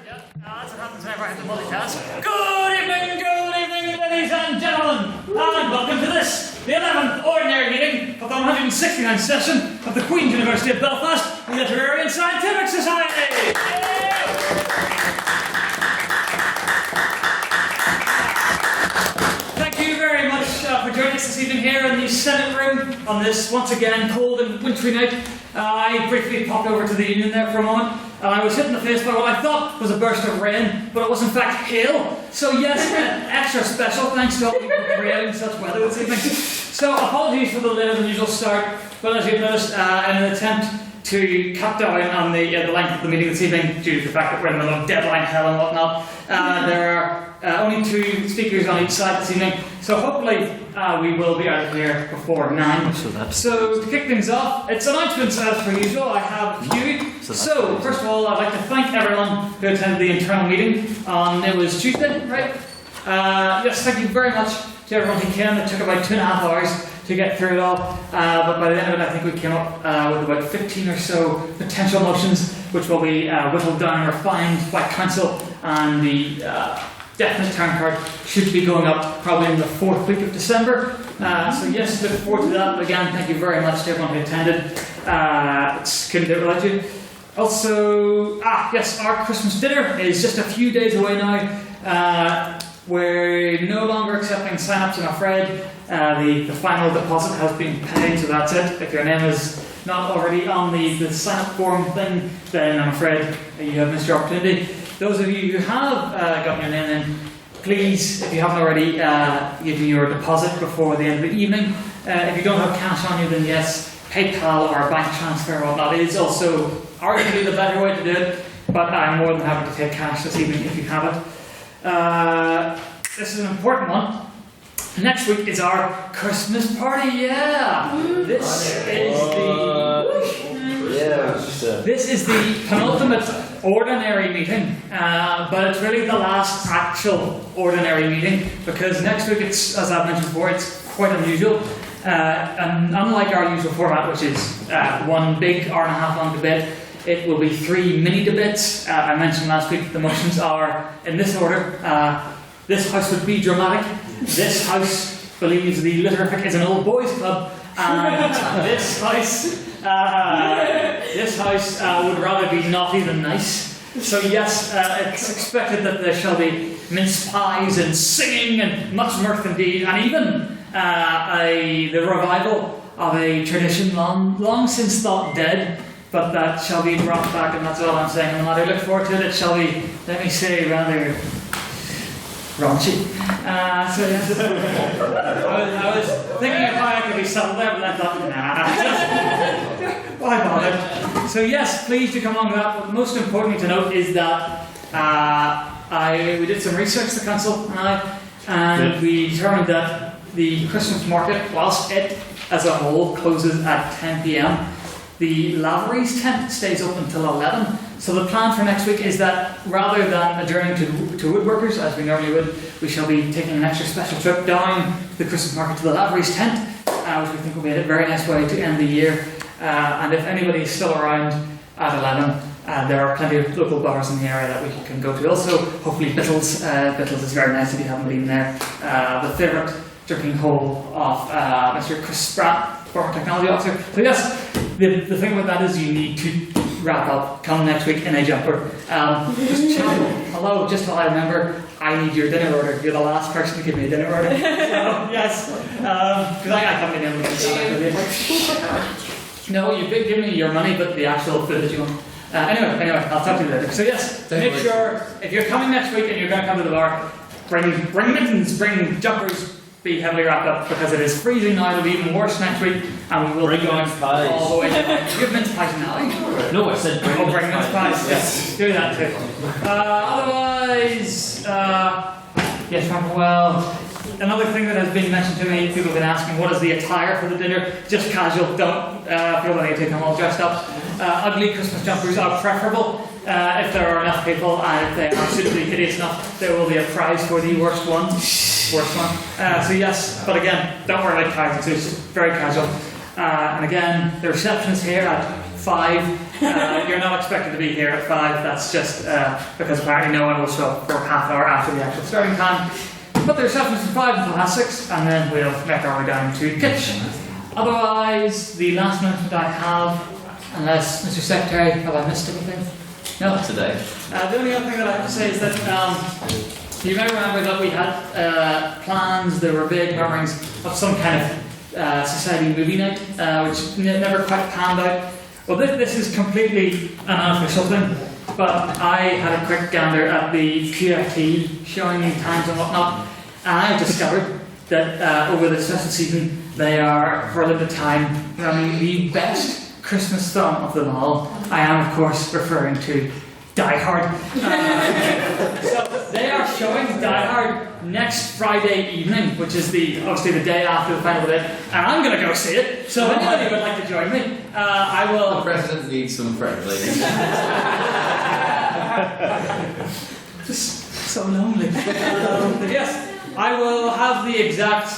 Yeah, that's what happens whenever I have to multitask. Good evening, ladies and gentlemen, and welcome to this, the 11th Ordinary Meeting of the 169th Session of the Queen's University of Belfast Literary and Scientific Society. Thank you very much for joining us this evening here in the Senate room on this once again cold and wintry night. I briefly popped over to the Union there for a moment, and I was hit in the face by what I thought was a burst of rain, but it was in fact hail. So yes, extra special thanks to all of you for creating such weather this evening. So apologies for the later than usual start, but as you've noticed, in an attempt to cut down on the length of the meeting this evening, due to the fact that we're in the middle of deadline hell and whatnot, there are only 2 speakers on each side this evening, so hopefully we will be out of here before 9. So to kick things off, it's announcements as per usual. I have a few. So first of all, I'd like to thank everyone who attended the internal meeting on, it was Tuesday, right? Yes, thank you very much to everyone who came. It took about 2.5 hours to get through it all, but by the end of it I think we came up with about 15 or so potential motions, which will be whittled down and refined by council, and the definite time card should be going up probably in the 4th week of December. So yes, look forward to that. But again, thank you very much to everyone who attended. It's couldn't do it without you. Also, yes, our Christmas dinner is just a few days away now. We're no longer accepting sign-ups, I'm afraid. The final deposit has been paid, so that's it. If your name is not already on the sign-up form thing, then I'm afraid you have missed your opportunity. Those of you who have gotten your name in, please, if you haven't already, give me your deposit before the end of the evening. If you don't have cash on you, then yes, PayPal or bank transfer or whatnot is also arguably the better way to do it, but I'm more than happy to take cash this evening if you have it. This is an important one. Next week is our Christmas party, yeah! This is the penultimate ordinary meeting, but it's really the last actual ordinary meeting, because next week it's, as I've mentioned before, it's quite unusual. And unlike our usual format, which is one big hour-and-a-half long debate, it will be 3 mini debates. I mentioned last week that the motions are in this order. This house would be dramatic. This house believes the Literific is an old boys club, and this house would rather be naughty than nice. So yes, it's expected that there shall be mince pies and singing and much mirth indeed, and even the revival of a tradition long since thought dead, but that shall be brought back, and that's all I'm saying. No matter, look forward to it. It shall be, let me say, rather raunchy. So yes, I was thinking of how I could be subtle there, but I thought, nah, why bother? So yes, please do come along to that. But most importantly to note is that we did some research, the council and we determined that the Christmas market, whilst it as a whole closes at 10 p.m, the Lavery's tent stays open until 11. So the plan for next week is that rather than adjourning to Woodworkers, as we normally would, we shall be taking an extra special trip down the Christmas market to the Lavery's tent, which we think will be a very nice way to end the year. And if anybody is still around at 11, there are plenty of local bars in the area that we can go to. Also, hopefully Bittles. Bittles is very nice if you haven't been there. The favourite drinking hole of Mr. Chris Spratt, former technology officer. So yes, the thing about that is you need to wrap up, come next week in a jumper. Hello, just while I remember, I need your dinner order. You're the last person to give me a dinner order. So, yes, because I can't be able to do. No, you've been giving me your money, but the actual food that you want. Anyway, I'll talk to you later. So yes, make sure, if you're coming next week and you're going to come to the bar, bring mittens, bring jumpers, be heavily wrapped up, because it is freezing now. It'll be even worse next week, and we will bring be going pies all the way down. You have mince pies now? No, I said bring mince pies. Yes, do that too. Otherwise, yes, well, another thing that has been mentioned to me, people have been asking, what is the attire for the dinner? Just casual, don't feel the need to come all dressed up. Ugly Christmas jumpers are preferable. If there are enough people, and if they are suitably hideous enough, there will be a prize for the worst one. So yes, but again, don't worry about cards, it's just very casual. And again, the reception is here at 5. You're not expected to be here at 5. That's just because apparently no one will show up for half an hour after the actual starting time. But the reception is from 5 until half 6, and then we'll make our way down to the kitchen. Otherwise, the last announcement I have, unless Mr. Secretary, have I missed anything? No? Not today. The only other thing that I have to say is that you may remember that we had plans, there were big murmurings of some kind of society movie night, which never quite panned out. Well, this is completely an unofficial thing, but I had a quick gander at the QFT showing times and whatnot, and I discovered that over this festive season they are, for a limited time, running the best Christmas film of them all. I am, of course, referring to Die Hard. So they are showing Die Hard next Friday evening, which is obviously the day after the final day, and I'm going to go see it. So if anybody would like to join me, I will. The president needs some friends, ladies. Just so lonely. Yes, I will have the exact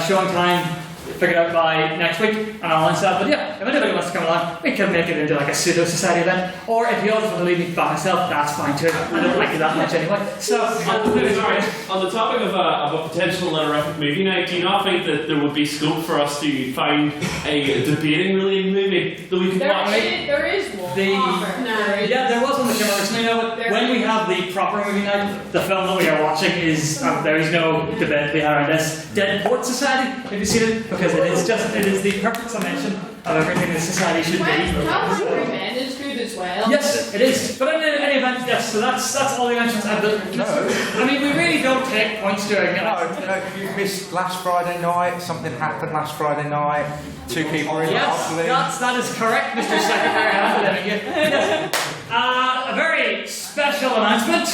showing time figured out by next week, and I'll announce that. But yeah, if anybody wants to come along, we can make it into like a pseudo-society event. Or if you all just want to leave me by myself, that's fine too. I don't like you that much anyway. So, on the topic of a potential Literific movie night, do you not think that there would be scope for us to find a debating related movie that we could watch? There is one. Yeah, there was one that came out recently. But when we have the proper movie night, the film that we are watching is there is no debate to be had around this. Dead Port Society. Have you seen it? Because it is the perfect summation of everything that society should be. Calvary Men is good as well. Yes, it is. But in any event, yes. So that's all the mentions I've done. No. I mean, we really don't take points during it. No, you missed last Friday night. Something happened last Friday night. 2 people were in the hospital. Yes, that is correct, Mr. Secretary. I'm believing you. Yes. A very special announcement.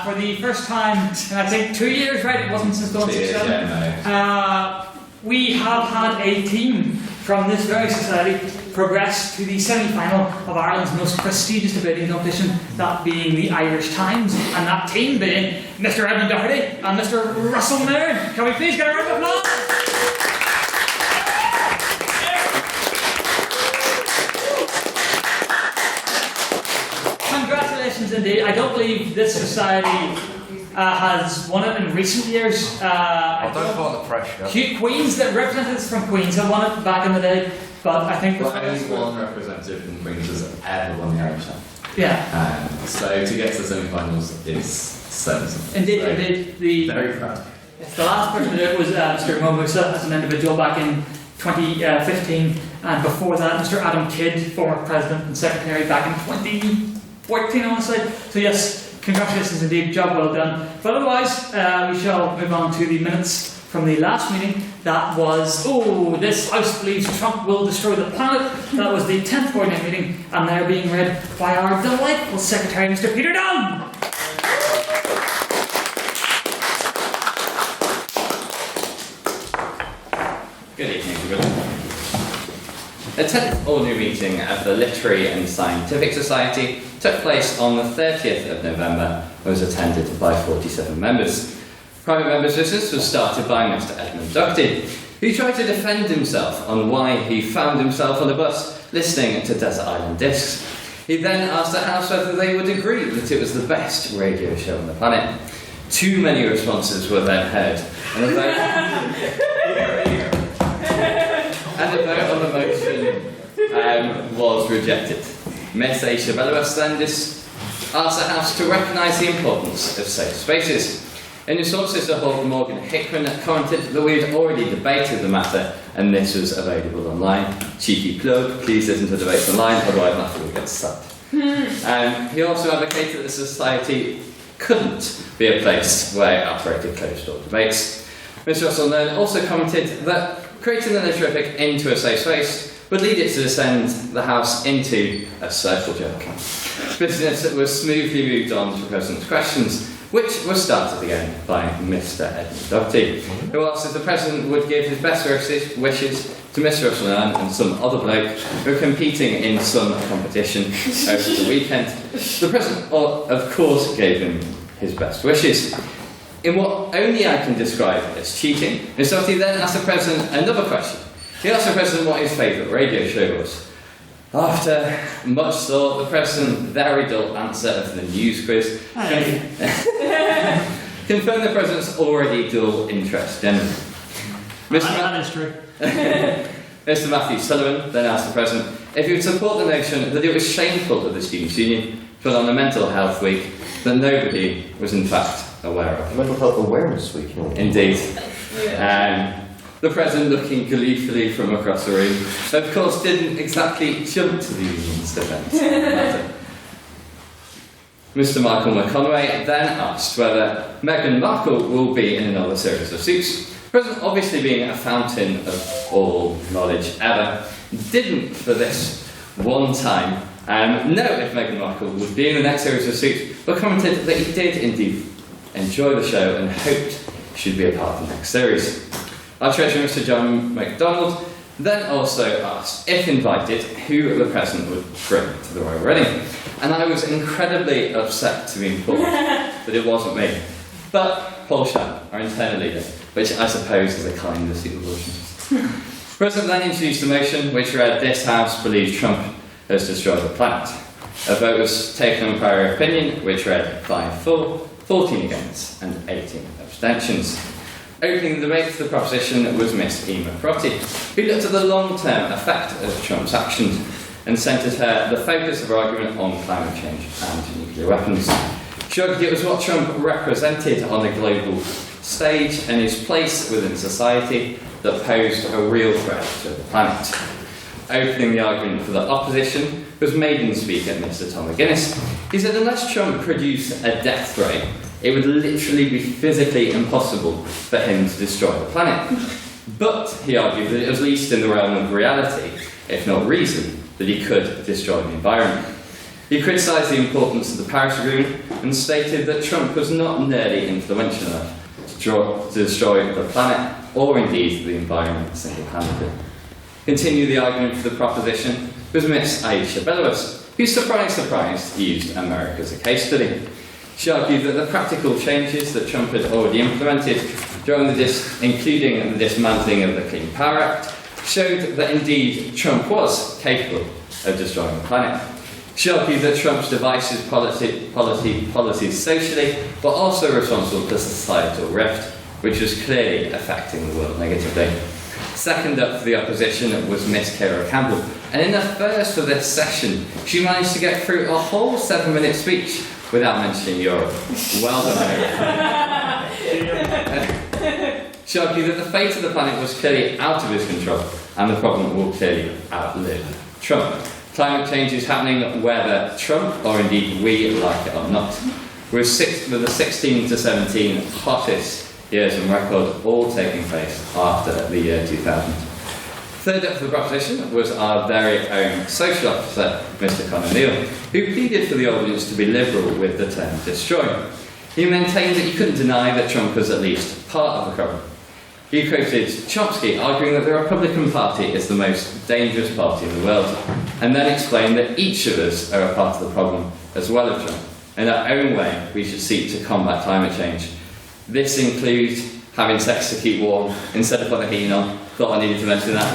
For the first time in I think 2 years, right? It wasn't since 2007. We have had a team from this very society progress to the semi-final of Ireland's most prestigious debating competition, that being the Irish Times, and that team being Mr. Edmund Doherty and Mr. Russell Nairn. Can we please get a round of applause? Congratulations indeed. I don't believe this society has won it in recent years. I don't put on the pressure. Queens, that representatives from Queens have won it back in the day, but I think Only one representative from Queens has ever won the Irish Times. Yeah. So to get to the semi-finals is something. Indeed, Very proud. the last person to do it was Mr. Mo Musa as an individual back in 2015, and before that, Mr. Adam Kidd, former president and secretary, back in 2014, I want to say. So yes. Congratulations indeed, job well done. But otherwise, we shall move on to the minutes from the last meeting. That was, this House believes Trump will destroy the planet. That was the 10th coordinated meeting, and they're being read by our delightful Secretary, Mr. Peter Dunn. Good evening, everyone. The 10th ordinary meeting of the Literary and Scientific Society took place on the 30th of November and was attended by 47 members. Private members' business was started by Mr. Edmund Doherty, who tried to defend himself on why he found himself on a bus listening to Desert Island Discs. He then asked the House whether they would agree that it was the best radio show on the planet. Too many responses were then heard, and a vote on the motion was rejected. Miss Aisha Bellows then asked the House to recognise the importance of safe spaces. In response to Hall, Morgan Hickman commented that we had already debated the matter and this was available online. Cheeky plug, please listen to debates online, otherwise nothing will get sucked. He also advocated that the society couldn't be a place where it operated closed-door debates. Mr. Russell then also commented that creating the Literific into a safe space would lead it to descend the House into a circle jerk. Business was smoothly moved on to the President's questions, which was started again by Mr. Edmund Doherty, who asked if the President would give his best wishes to Mr. Russell Nairn and some other bloke who were competing in some competition over the weekend. The President, of course, gave him his best wishes. In what only I can describe as cheating, Mr. Doherty then asked the President another question. He asked the President what his favourite radio show was. After much thought, the President, very dull answer of the news quiz, confirmed the President's already dull interest generally. That is true. Mr. Matthew Sullivan then asked the President if he would support the notion that it was shameful of the Students' Union to put on a Mental Health Week that nobody was in fact aware of. Mental Health Awareness Week. Indeed. The President, looking gleefully from across the room, of course didn't exactly jump to the Union's defence. Mr. Michael McConaughey then asked whether Meghan Markle will be in another series of suits. The President, obviously being a fountain of all knowledge ever, didn't for this one time know if Meghan Markle would be in the next series of suits, but commented that he did indeed enjoy the show and hoped she'd be a part of the next series. Our Treasurer, Mr. John MacDonald, then also asked, if invited, who the President would bring to the royal wedding. And I was incredibly upset to be informed that it wasn't me, but Paul Shannon, our internal leader, which I suppose is a kind of supervision. The President then introduced the motion, which read, "This House believes Trump has destroyed the planet." A vote was taken on prior opinion, which read 5 for, 14 against, and 18 abstentions. Opening the debate for the proposition was Miss Emma Crotty, who looked at the long-term effect of Trump's actions and centred the focus of her argument on climate change and nuclear weapons. She argued it was what Trump represented on a global stage and his place within society that posed a real threat to the planet. Opening the argument for the opposition was Maiden Speaker Mr. Tom McGuinness. He said unless Trump produced a death ray, it would literally be physically impossible for him to destroy the planet. But he argued that it was at least in the realm of reality, if not reason, that he could destroy the environment. He criticised the importance of the Paris Agreement and stated that Trump was not nearly influential enough to destroy the planet or indeed the environment single-handedly. Continue the argument for the proposition was Miss Aisha Belarus, who, surprise, used America as a case study. She argued that the practical changes that Trump had already implemented, including the dismantling of the Clean Power Act, showed that indeed Trump was capable of destroying the planet. She argued that Trump's divisive policies socially were also responsible for societal rift, which was clearly affecting the world negatively. Second up for the opposition was Miss Kira Campbell, and in the first of this session, she managed to get through a whole 7-minute speech without mentioning Europe. Well done, Kira. She argued that the fate of the planet was clearly out of his control, and the problem will clearly outlive Trump. Climate change is happening whether Trump, or indeed we, like it or not. With the 16 to 17 hottest years on record all taking place after the year 2000. Third up for the proposition was our very own social officer, Mr. Conor Neal, who pleaded for the audience to be liberal with the term destroy. He maintained that you couldn't deny that Trump was at least part of the problem. He quoted Chomsky arguing that the Republican Party is the most dangerous party in the world, and then explained that each of us are a part of the problem as well as Trump. In our own way, we should seek to combat climate change. This includes having sex to keep warm instead of putting the heating on. Thought I needed to mention that.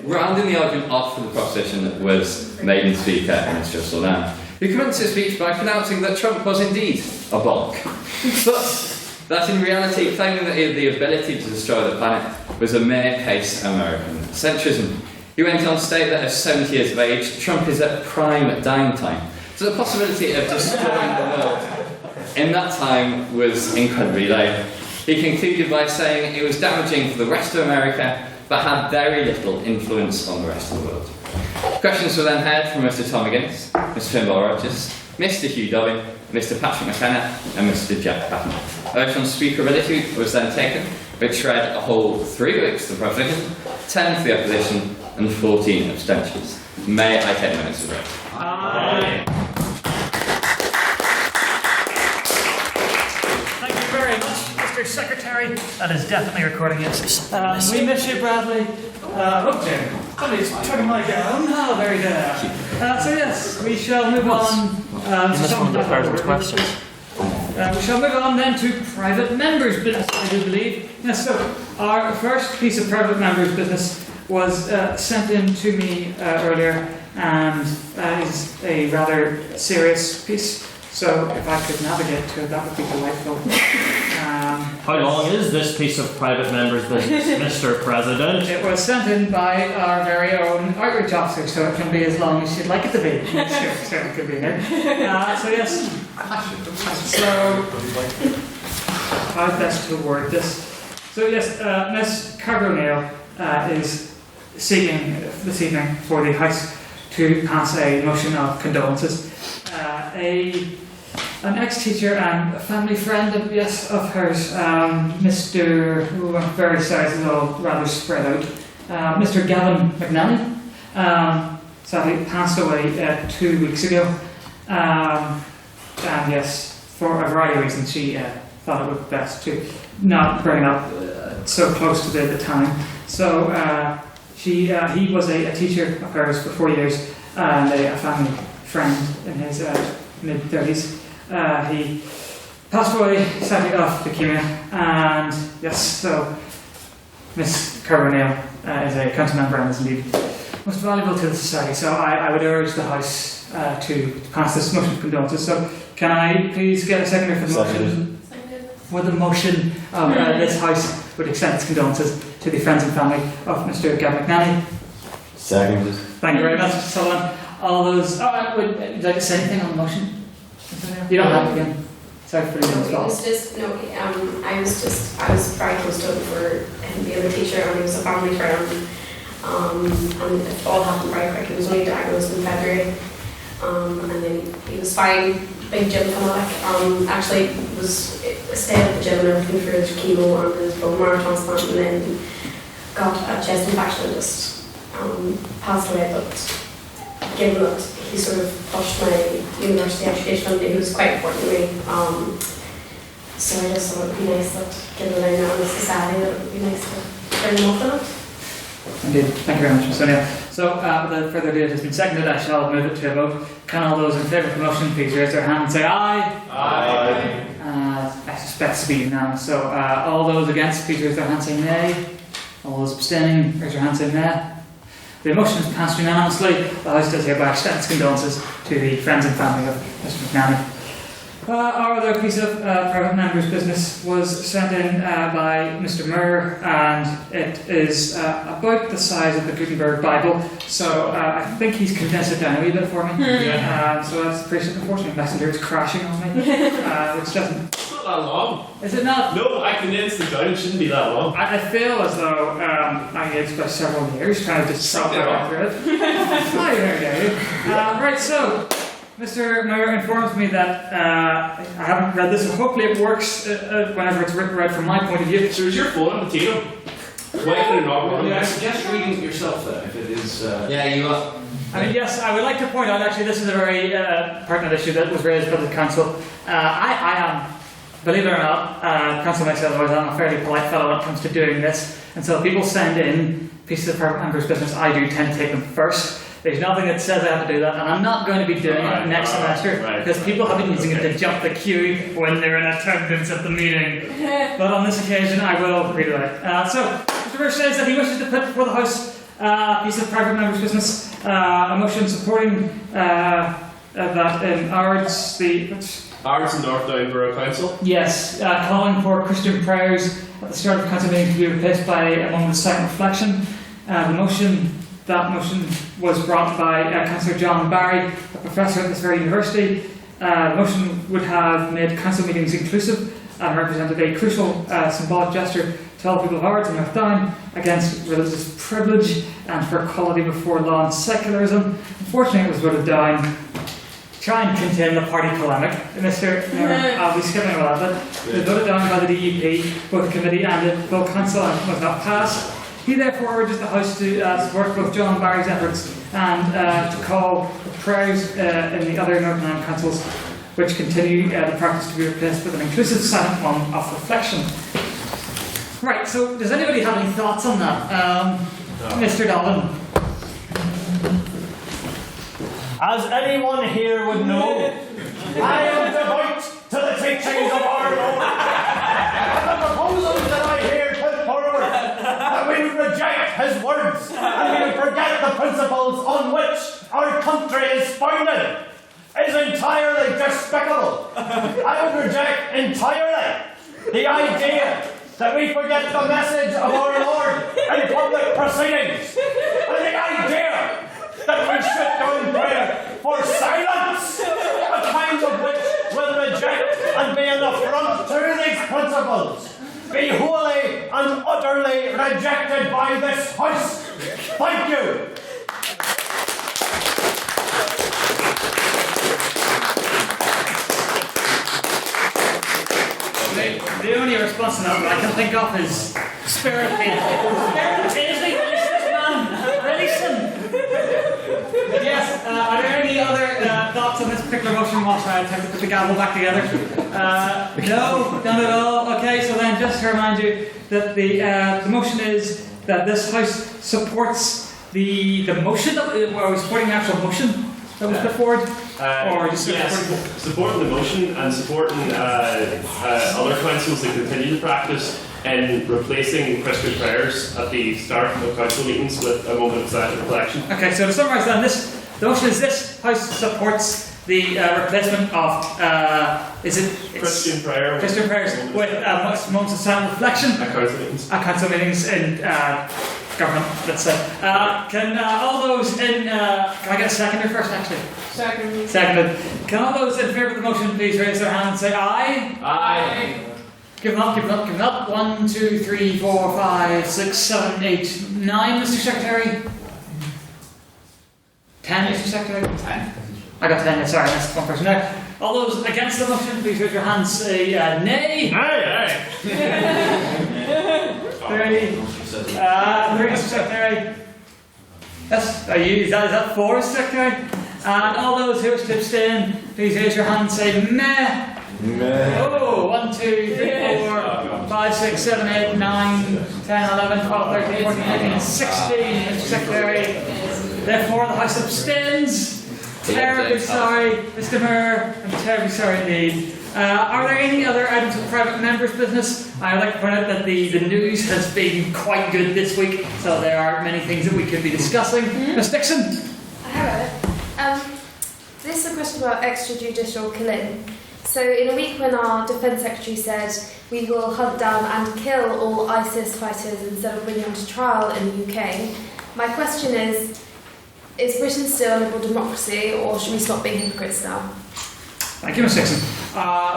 Rounding the argument off for the proposition was Maiden Speaker Ms. Russell Lamb, who commenced his speech by pronouncing that Trump was indeed a bollock. But that in reality, claiming that he had the ability to destroy the planet was a mere case of American centrism. He went on to state that at 70 years of age, Trump is at prime dying time. So the possibility of destroying the world in that time was incredibly low. He concluded by saying it was damaging for the rest of America, but had very little influence on the rest of the world. Questions were then heard from Mr. Tom McGuinness, Mr. Finbar Rogers, Mr. Hugh Dobbin, Mr. Patrick McKenna, and Mr. Jack Patton. A vote on speakerability was then taken, which read a whole 3 weeks for the proposition, 10 for the opposition, and 14 abstentions. May I take minutes of vote? Aye. Thank you very much, Mr. Secretary. That is definitely recording, yes. We miss you, Bradley. Oh dear. Somebody's turning my gown. Oh, very good. So yes, we shall move on. This one requires questions. We shall move on then to private members' business, I do believe. Yes, so our first piece of private members' business was sent in to me earlier, and is a rather serious piece. So if I could navigate to it, that would be delightful. How long is this piece of private member's business, Mr. President? It was sent in by our very own outreach officer, so it can be as long as you'd like it to be. Sure, it could be here. So yes. So how best to word this? So yes, Miss Carter O'Neill is seeking this evening for the House to pass a motion of condolences. An ex-teacher and a family friend of hers, Mr. who I'm very sorry, this is all rather spread out. Mr. Gavin McNally, sadly passed away 2 weeks ago. And yes, for a variety of reasons, she thought it would be best to not bring it up so close to the time. So he was a teacher of hers for 4 years and a family friend in his mid-30s. He passed away sadly of leukemia, and yes, so Miss O'Neill is a council member and is indeed most valuable to the society. So I would urge the House to pass this motion of condolences. So can I please get a seconder for the motion? For the motion of this House would extend its condolences to the friends and family of Mr. Gavin McNally. Seconded. Thank you very much, Mr. Sullivan. All those. Would you like to say anything on the motion? You don't have to again. Sorry for the I was very close to him for the other teacher, and he was a family friend. And it all happened very quick. He was only diagnosed in February, and then he was fine. Big gym fanatic. Actually was stayed at the gym and everything for his chemo and his bone marrow transplant, and then got a chest infection and just passed away. But given that he sort of pushed my university education on me, he was quite important to me. So I just thought it would be nice that, given that I'm now in society, that it would be nice to bring him up in it. Indeed. Thank you very much, Ms. O'Neill. So, without further ado, it has been seconded. I shall move it to a vote. Can all those in favour of the motion please raise their hand and say aye? Aye. I suspect to be unanimous. So, all those against, please raise their hand and say nay. All those abstaining, raise your hand and say nay. The motion is passed unanimously. The House does hereby extend its condolences to the friends and family of Mr. McNally. Our other piece of private member's business was sent in by Mr. Murr, and it is about the size of the Gutenberg Bible. So I think he's condensed it down a wee bit for me. So that's appreciated. Unfortunately, Messenger is crashing on me, which doesn't. It's not that long. Is it not? No, I condensed it down. It shouldn't be that long. I feel as though I aged by several years trying to just stop that through it. Right, so. Mr. Mayor informs me that I haven't read this, so hopefully it works whenever it's written right from my point of view. So is your phone on the table? Why could it not run? I suggest reading it yourself then, if it is... Yeah, you are. I mean, yes, I would like to point out, actually, this is a very pertinent issue that was raised by the council. I am, believe it or not, council myself, I'm a fairly polite fellow when it comes to doing this, and so if people send in pieces of private members' business, I do tend to take them first. There's nothing that says I have to do that, and I'm not going to be doing it next semester because people have been using it to jump the queue when they're in attendance at the meeting. But on this occasion, I will read it out. So, Mr. Burr says that he wishes to put before the House a piece of private member's business, a motion supporting that in Ards, Ards and North Down Borough Council. Yes, calling for Christian prayers at the start of council meeting to be replaced by a moment of silent reflection. That motion was brought by Councillor John Barry, a professor at this very university. The motion would have made council meetings inclusive and represented a crucial symbolic gesture to all people of Ards and North Down against religious privilege and for equality before law and secularism. Unfortunately, it was voted down to try and contain the party polemic. Mr. Mayor, I'll be skipping all that, but it was voted down by the DUP, both the committee and the full council, and was not passed. He therefore urges the House to support both John Barry's efforts and to call for prayers in the other Northern Ireland councils which continue the practice to be replaced with an inclusive silent moment of reflection. Right, so does anybody have any thoughts on that? Mr. Dolan? As anyone here would know, I am devout to the teachings of our Lord. And the proposals that I here put forward have been reject his words and we would forget the principles on which our country is founded is entirely despicable. I would reject entirely the idea that we forget the message of our Lord in public proceedings, and the idea that we sit down prayer for silence, a kind of which will reject and be an affront to these principles, be wholly and utterly rejected by this House. Thank you. The only response to that I can think of is spirit Paisley, release this man! Release him! Yes, are there any other thoughts on this particular motion whilst I attempt to put the gavel back together? No, none at all. Okay, so then just to remind you that the motion is that this House supports the motion that we're supporting the actual motion that was put forward? Or just supporting the motion and supporting other councils that continue the practice in replacing Christian prayers at the start of council meetings with a moment of silent reflection. Okay, so to summarise then, the motion is this House supports the replacement of Christian prayers with moments of silent reflection at council meetings. In government, let's say. Can all those in can I get a seconder first actually? Seconded. Can all those in favour of the motion please raise their hand and say aye? Aye. Give them up, give them up, give them up. 1, 2, 3, 4, 5, 6, 7, 8, 9, Mr. Secretary. 10, Mr. Secretary. 10. I got 10, sorry, that's one person there. All those against the motion, please raise your hand and say nay. Aye. 3, Mr. Secretary. Yes, is that 4, Mr. Secretary? And all those who wish to abstain, please raise your hand and say meh. Oh, 1, 2, 3, 4, 5, 6, 7, 8, 9, 10, 11, 12, 13, 14, 15, 16, Mr. Secretary. Therefore, the House abstains. Terribly sorry, Mr. Mayor. I'm terribly sorry indeed. Are there any other items of private members' business? I'd like to point out that the news has been quite good this week, so there are many things that we could be discussing. Ms. Dixon? I have it. This is a question about extrajudicial killing. So in a week when our Defence Secretary said we will hunt down and kill all ISIS fighters instead of bringing them to trial in the UK, my question is Britain still a liberal democracy or should we stop being hypocrites now? Thank you, Ms. Dixon.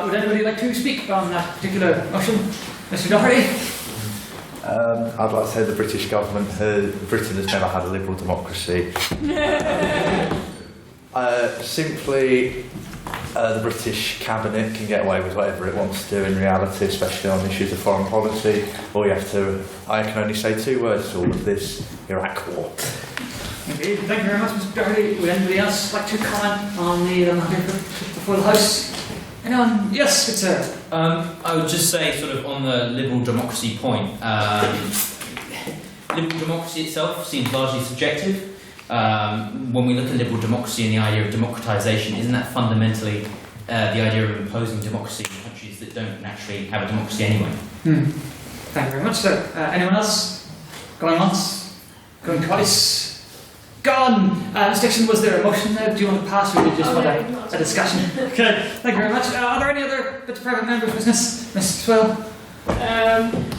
Would anybody like to speak on that particular motion? Mr. Doherty? I'd like to say the British government, Britain has never had a liberal democracy. Simply, the British cabinet can get away with whatever it wants to do in reality, especially on issues of foreign policy. I can only say 2 words to all of this: Iraq War. Indeed. Thank you very much, Mr. Doherty. Would anybody else like to comment on the matter before the House? Anyone? Yes, good sir. I would just say, sort of on the liberal democracy point, liberal democracy itself seems largely subjective. When we look at liberal democracy and the idea of democratisation, isn't that fundamentally the idea of imposing democracy in countries that don't naturally have a democracy anyway? Thank you very much, sir. Anyone else? Going once? Going twice? Gone! Ms. Dixon, was there a motion there? Do you want to pass or do you just want a discussion? Okay, thank you very much. Are there any other bits of private members' business? Mrs. Twill?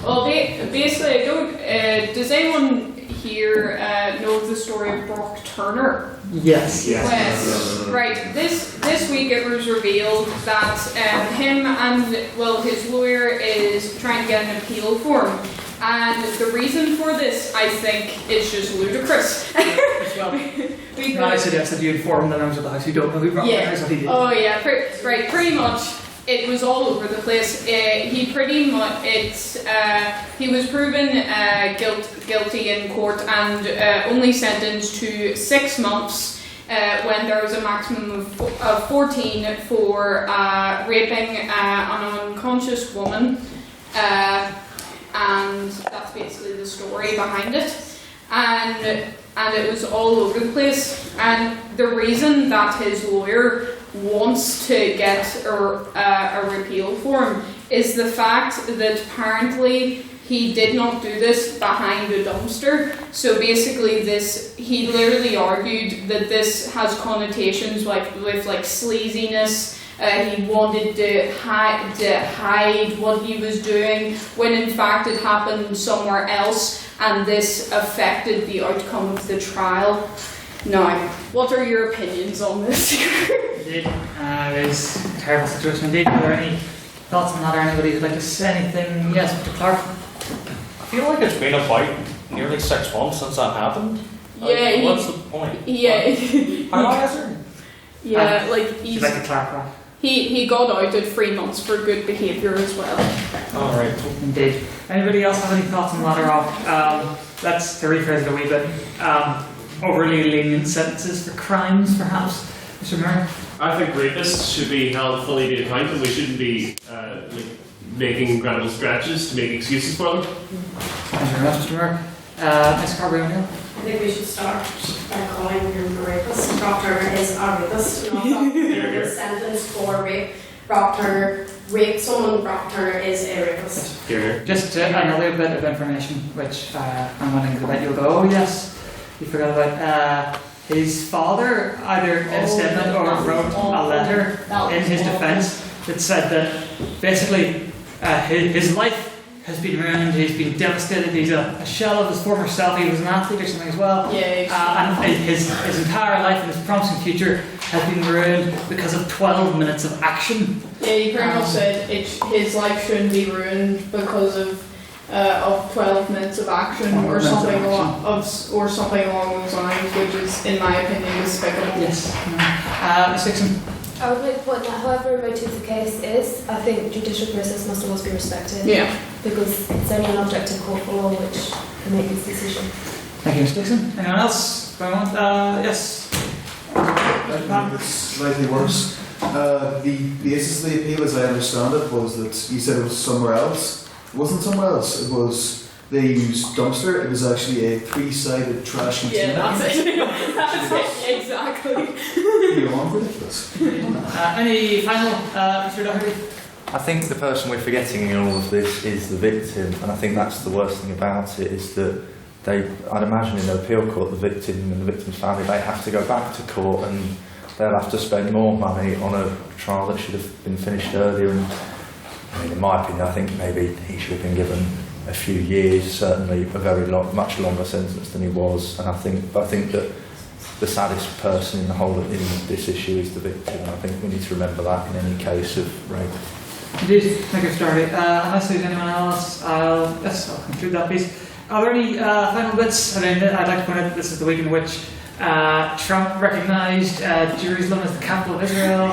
Well, basically, I don't. Does anyone here know of the story of Brock Turner? Yes. Well, right. This week it was revealed that him and his lawyer is trying to get an appeal for him. And the reason for this, I think, is just ludicrous. I suggest that you inform the members of the House who don't know who Brock Turner is what he did. Oh yeah, pretty much. It was all over the place. He was proven guilty in court and only sentenced to 6 months when there was a maximum of 14 for raping an unconscious woman. And that's basically the story behind it. And it was all over the place. And the reason that his lawyer wants to get a repeal for him is the fact that apparently he did not do this behind a dumpster. So basically, he literally argued that this has connotations with sleaziness. He wanted to hide what he was doing, when in fact it happened somewhere else, and this affected the outcome of the trial. Now, what are your opinions on this? Indeed, it is a terrible situation indeed. Are there any thoughts on that, or anybody who'd like to say anything? Yes, Mr. Clark. I feel like it's been about nearly 6 months since that happened. Yeah, What's the point? Yeah. How long is it? Yeah, He's like a Clark rock. he got out at 3 months for good behaviour as well. Alright. Indeed. Anybody else have any thoughts on that, or let's to rephrase it a wee bit. Overly lenient sentences for crimes, perhaps, Mr. Murray? I think rapists should be held fully to account, and we shouldn't be making incredible stretches to make excuses for them. Thank you very much, Mr. Murray. Ms. Carberry-O'Neill? I think we should start by calling him a rapist. Rob Turner is a rapist, not a sentence for rape. Rob Turner raped someone. Rob Turner is a rapist. Here. Just another bit of information, which I'm willing to let you go. Oh, yes, you forgot about his father either in a statement or wrote a letter in his defence that said that basically his life has been ruined, he's been devastated, he's a shell of his former self, he was an athlete or something as well. Yeah, and his entire life and his promising future has been ruined because of 12 minutes of action. Yeah, he pretty much said his life shouldn't be ruined because of 12 minutes of action or something along those lines, which is, in my opinion, despicable. Yes. Ms. Dixon? I would make the point that however emotive the case is, I think judicial process must always be respected. Yeah. Because it's only an objective court for law which can make this decision. Thank you, Ms. Dixon. Anyone else? Yes. It's slightly worse. The basis of the appeal, as I understand it, was that you said it was somewhere else. It wasn't somewhere else. It was they used dumpster. It was actually a 3-sided trash container. Yeah, that's it. That's it, exactly. Beyond ridiculous. Any final, Mr. Doherty? I think the person we're forgetting in all of this is the victim, and I think that's the worst thing about it, is that I'd imagine in the appeal court, the victim and the victim's family, they have to go back to court and they'll have to spend more money on a trial that should have been finished earlier. And I mean, in my opinion, I think maybe he should have been given a few years, certainly a much longer sentence than he was. And I think that the saddest person in this issue is the victim, and I think we need to remember that in any case of rape. Indeed, thank you, Mr. Doherty. Unless there's anyone else, I'll conclude that piece. Are there any final bits? I mean, I'd like to point out that this is the week in which Trump recognised Jerusalem as the capital of Israel.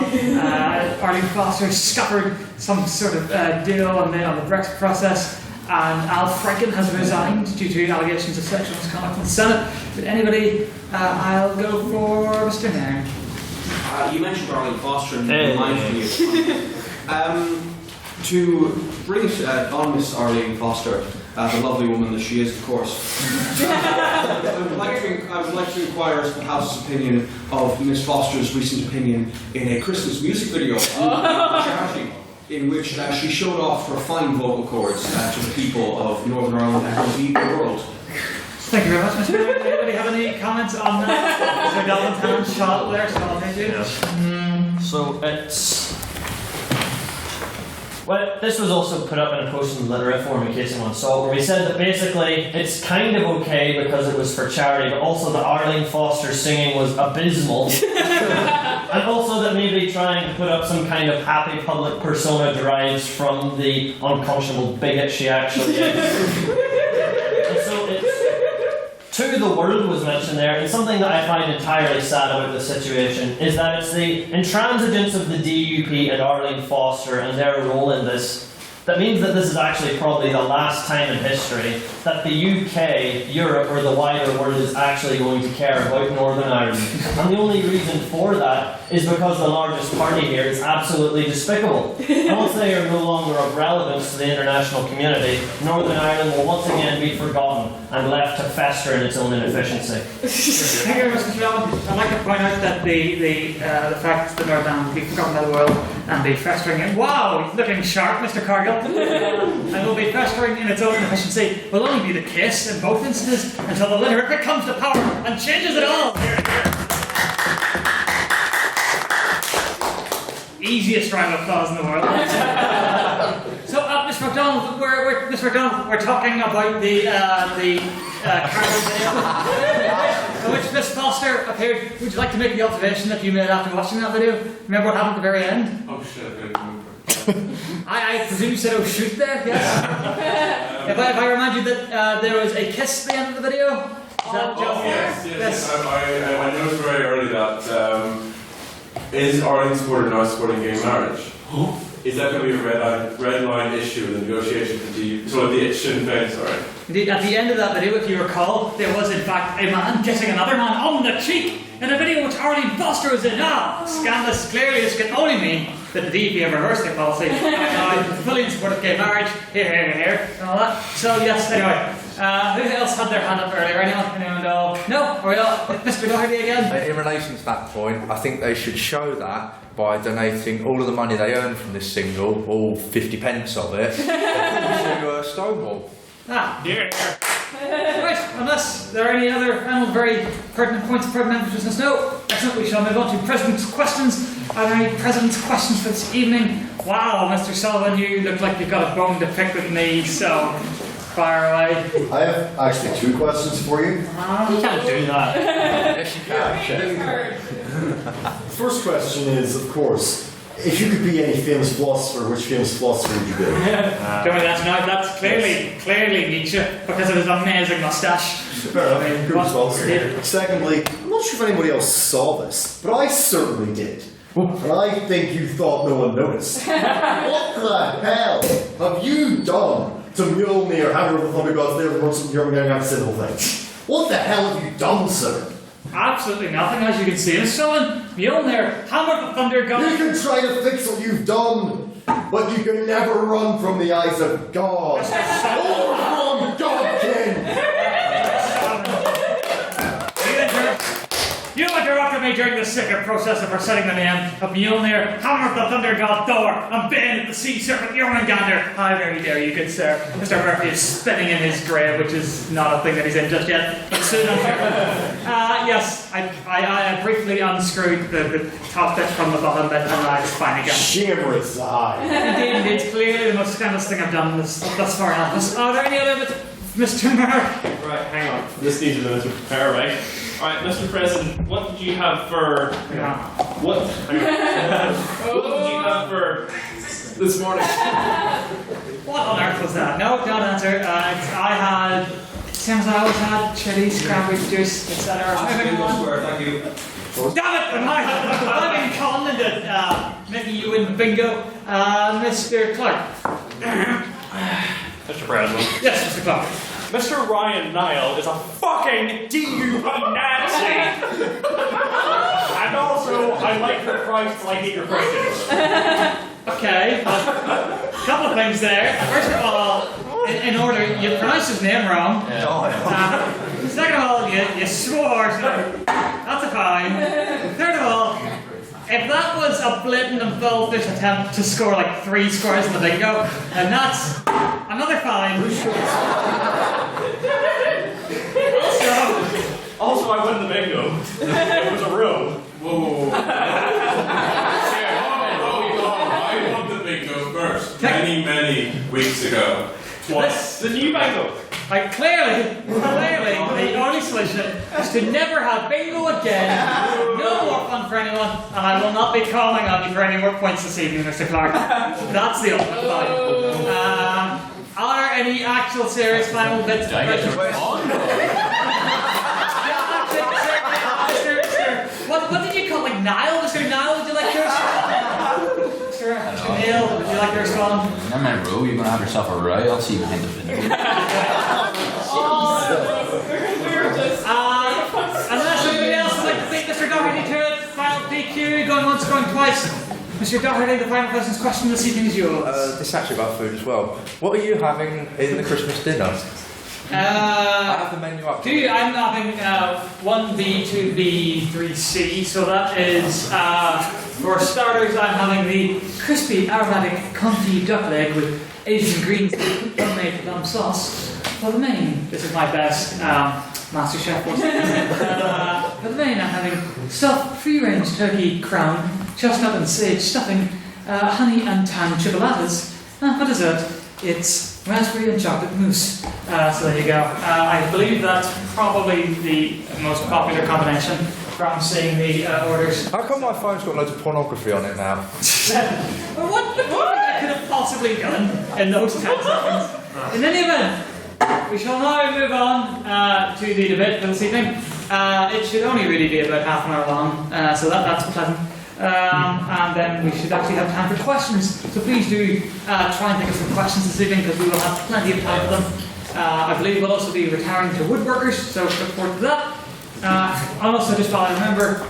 Arlene Foster scuppered some sort of deal on the Brexit process, and Al Franken has resigned due to allegations of sexual misconduct in the Senate. Did anybody? I'll go for Mr. Nairn. You mentioned Arlene Foster and reminded me. To bring it on Miss Arlene Foster, the lovely woman that she is, of course. I would like to inquire as to the House's opinion of Miss Foster's recent opinion in a Christmas music video, Charity, in which she showed off her fine vocal cords to the people of Northern Ireland and indeed the world. Thank you very much, Mr. Nairn. Anybody have any comments on that? Mr. Galvin shot there, so I'll thank you. So it's... Well, this was also put up in a post in the Literific in case anyone saw it, where we said that basically it's kind of okay because it was for charity, but also that Arlene Foster's singing was abysmal. And also that maybe trying to put up some kind of happy public persona derives from the unconscionable bigot she actually is. And so it's... To the world was mentioned there, and something that I find entirely sad about the situation is that it's the intransigence of the DUP and Arlene Foster and their role in this that means that this is actually probably the last time in history that the UK, Europe, or the wider world is actually going to care about Northern Ireland. And the only reason for that is because the largest party here is absolutely despicable. And once they are no longer of relevance to the international community, Northern Ireland will once again be forgotten and left to fester in its own inefficiency. Thank you very much, Mr. Allen. I'd like to point out that the fact that Northern Ireland will be forgotten by the world and be festering it. Wow, he's looking sharp, Mr. Cargill. right? And will be festering in its own efficiency. Will only be the case in both instances until the Literific comes to power and changes it all. Easiest round of applause in the world. So, Mr. McDonald, we're talking about the Carol video, in which Miss Foster appeared. Would you like to make the observation that you made after watching that video? Remember what happened at the very end? Oh shit, I remember. I presume you said, "Oh shoot," there. Yes. if I remind you that there was a kiss at the end of the video. Is that Yes. I noticed very early that is Ireland supported now supporting gay marriage? Is that going to be a red line issue in the negotiation for the Sinn Féin, sorry? Indeed, at the end of that video, if you recall, there was in fact a man kissing another man on the cheek in a video which Arlene Foster was in. Now, scandalous, clearly this can only mean that the DP have reversed their policy. I'm fully in support of gay marriage, here, and all that. So yes, anyway, who else had their hand up earlier? Anyone know? No? Are we all? Mr. Doherty again? In relation to that point, I think they should show that by donating all of the money they earn from this single, all 50 pence of it, to Stonewall. Right, unless there are any other very pertinent points of pertinent business. No, excellent. We shall move on to President's questions. Are there any President's questions for this evening? Wow, Mr. Sullivan, you look like you've got a bone to pick with me, so fire away. I have actually 2 questions for you. You can't do that. Yes, you can. First question is, of course, if you could be any famous philosopher, which famous philosopher would you be? That's clearly Nietzsche because of his amazing moustache. Fair enough, good response. Secondly, I'm not sure if anybody else saw this, but I certainly did. And I think you thought no one noticed. What the hell have you done to Mjolnir, Hammer of the Thunder Gods, there, the words of German going to have to say the whole thing? What the hell have you done, sir? Absolutely nothing, as you can see. It's showing Mjolnir, Hammer of the Thunder Gods. You can try to fix what you've done, but you can never run from the eyes of God. Or from God, King! You interrupted me during the second process of reciting the name of Mjolnir, Hammer of the Thunder God Thor, and Bane of the Sea Serpent Jormungandr. How very dare you, good sir. Mr. Murphy is spinning in his grave, which is not a thing that he's in just yet, but soon I'm sure. Yes, I briefly unscrewed the top bit from the bottom bit, and it's fine again. Shameless eye. Indeed, it's clearly the most scandalous thing I've done thus far in office. Are there any other Mr. Murphy? Right, hang on. This needs a minute to prepare, right? Alright, Mr. President, what did you have for... What did you have for this morning? What on earth was that? No, don't answer. I had... Same as I always had. Chili, cranberry juice, etc. Thank you. Damn it! I've been conned into making you win bingo. Mr. Clark. Mr. President. Yes, Mr. Clark. Mr. Ryan Nile is a fucking DUP Nazi! And also, I like your Christ like eat your Christians. Okay, a couple of things there. First of all, in order, you pronounced his name wrong. Second of all, you swore, so that's a fine. Third of all, if that was a blatant and bullfish attempt to score like 3 scores in the bingo, then that's another fine. Also, I won the bingo. It was a room. Whoa. I won the bingo first, many weeks ago. Twice. The new bingo. Clearly, the only solution is to never have bingo again. No more fun for anyone, and I will not be calling on you for any more points this evening, Mr. Clark. That's the ultimate fine. Are there any actual serious final bits of questions? What did you call Niall? Mr. Niall, would you like to respond? Mr. Neil, would you like to respond? Never mind, bro, you're gonna have yourself a row. I'll see you behind the video. Unless anybody else would like to beat Mr. Doherty to it, final PQ, going once, going twice. Mr. Doherty, the final person's question this evening is yours. This is actually about food as well. What are you having in the Christmas dinner? I have the menu up. I'm having 1B, 2B, 3C, so that is, for starters, I'm having the crispy, aromatic, comfy duck leg with Asian greens made with lamb sauce. For the main, this is my best Master Chef one. For the main, I'm having stuffed free-range turkey crown, chestnut and sage stuffing, honey and tan chocolates. For dessert, it's raspberry and chocolate mousse. So there you go. I believe that's probably the most popular combination from seeing the orders. How come my phone's got loads of pornography on it now? What I could have possibly done in those 10 seconds? In any event, we shall now move on to the debate for this evening. It should only really be about half an hour long, so that's pleasant. And then we should actually have time for questions. So please do try and think of some questions this evening, because we will have plenty of time for them. I believe we'll also be retiring to woodworkers, so look forward to that. And also, just while I remember,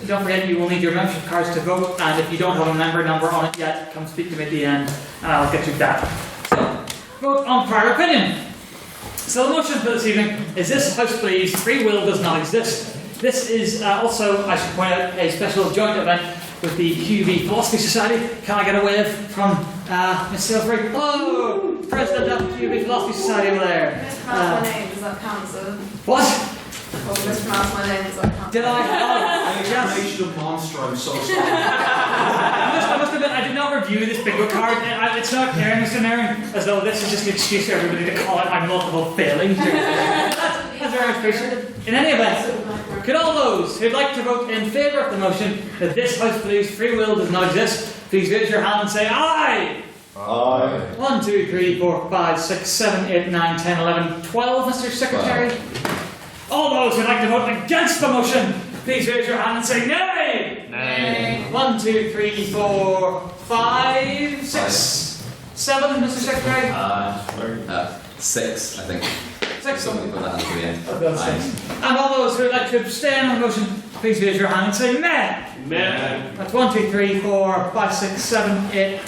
don't forget you will need your membership cards to vote, and if you don't have a member number on it yet, come speak to me at the end and I'll get you that. So, vote on prior opinion. So the motion for this evening is this House Please, free will does not exist. This is also, I should point out, a special joint event with the QV Philosophy Society. Can I get a wave from Ms. Silvery? Hello, President of the QV Philosophy Society over there. Mispronounce my name, does that count, sir? What? Oh, mispronounce my name, does that count? Did I? An exclamation of monster, I'm so sorry. I must admit, I did not review this bingo card. It's not appearing, Mr. Nairn, as though this is just an excuse for everybody to call out my multiple failings. That's very appreciated. In any event, could all those who'd like to vote in favour of the motion that this House believes free will does not exist, please raise your hand and say aye. Aye. 1, 2, 3, 4, 5, 6, 7, 8, 9, 10, 11, 12, Mr. Secretary. All those who'd like to vote against the motion, please raise your hand and say nay. Nay. 1, 2, 3, 4, 5, 6, 7, Mr. Secretary. 6, I think. 6. Somebody put that at the end. And all those who would like to abstain on the motion, please raise your hand and say nay. Nay. That's 1, 2, 3, 4, 5, 6, 7, 8. 8,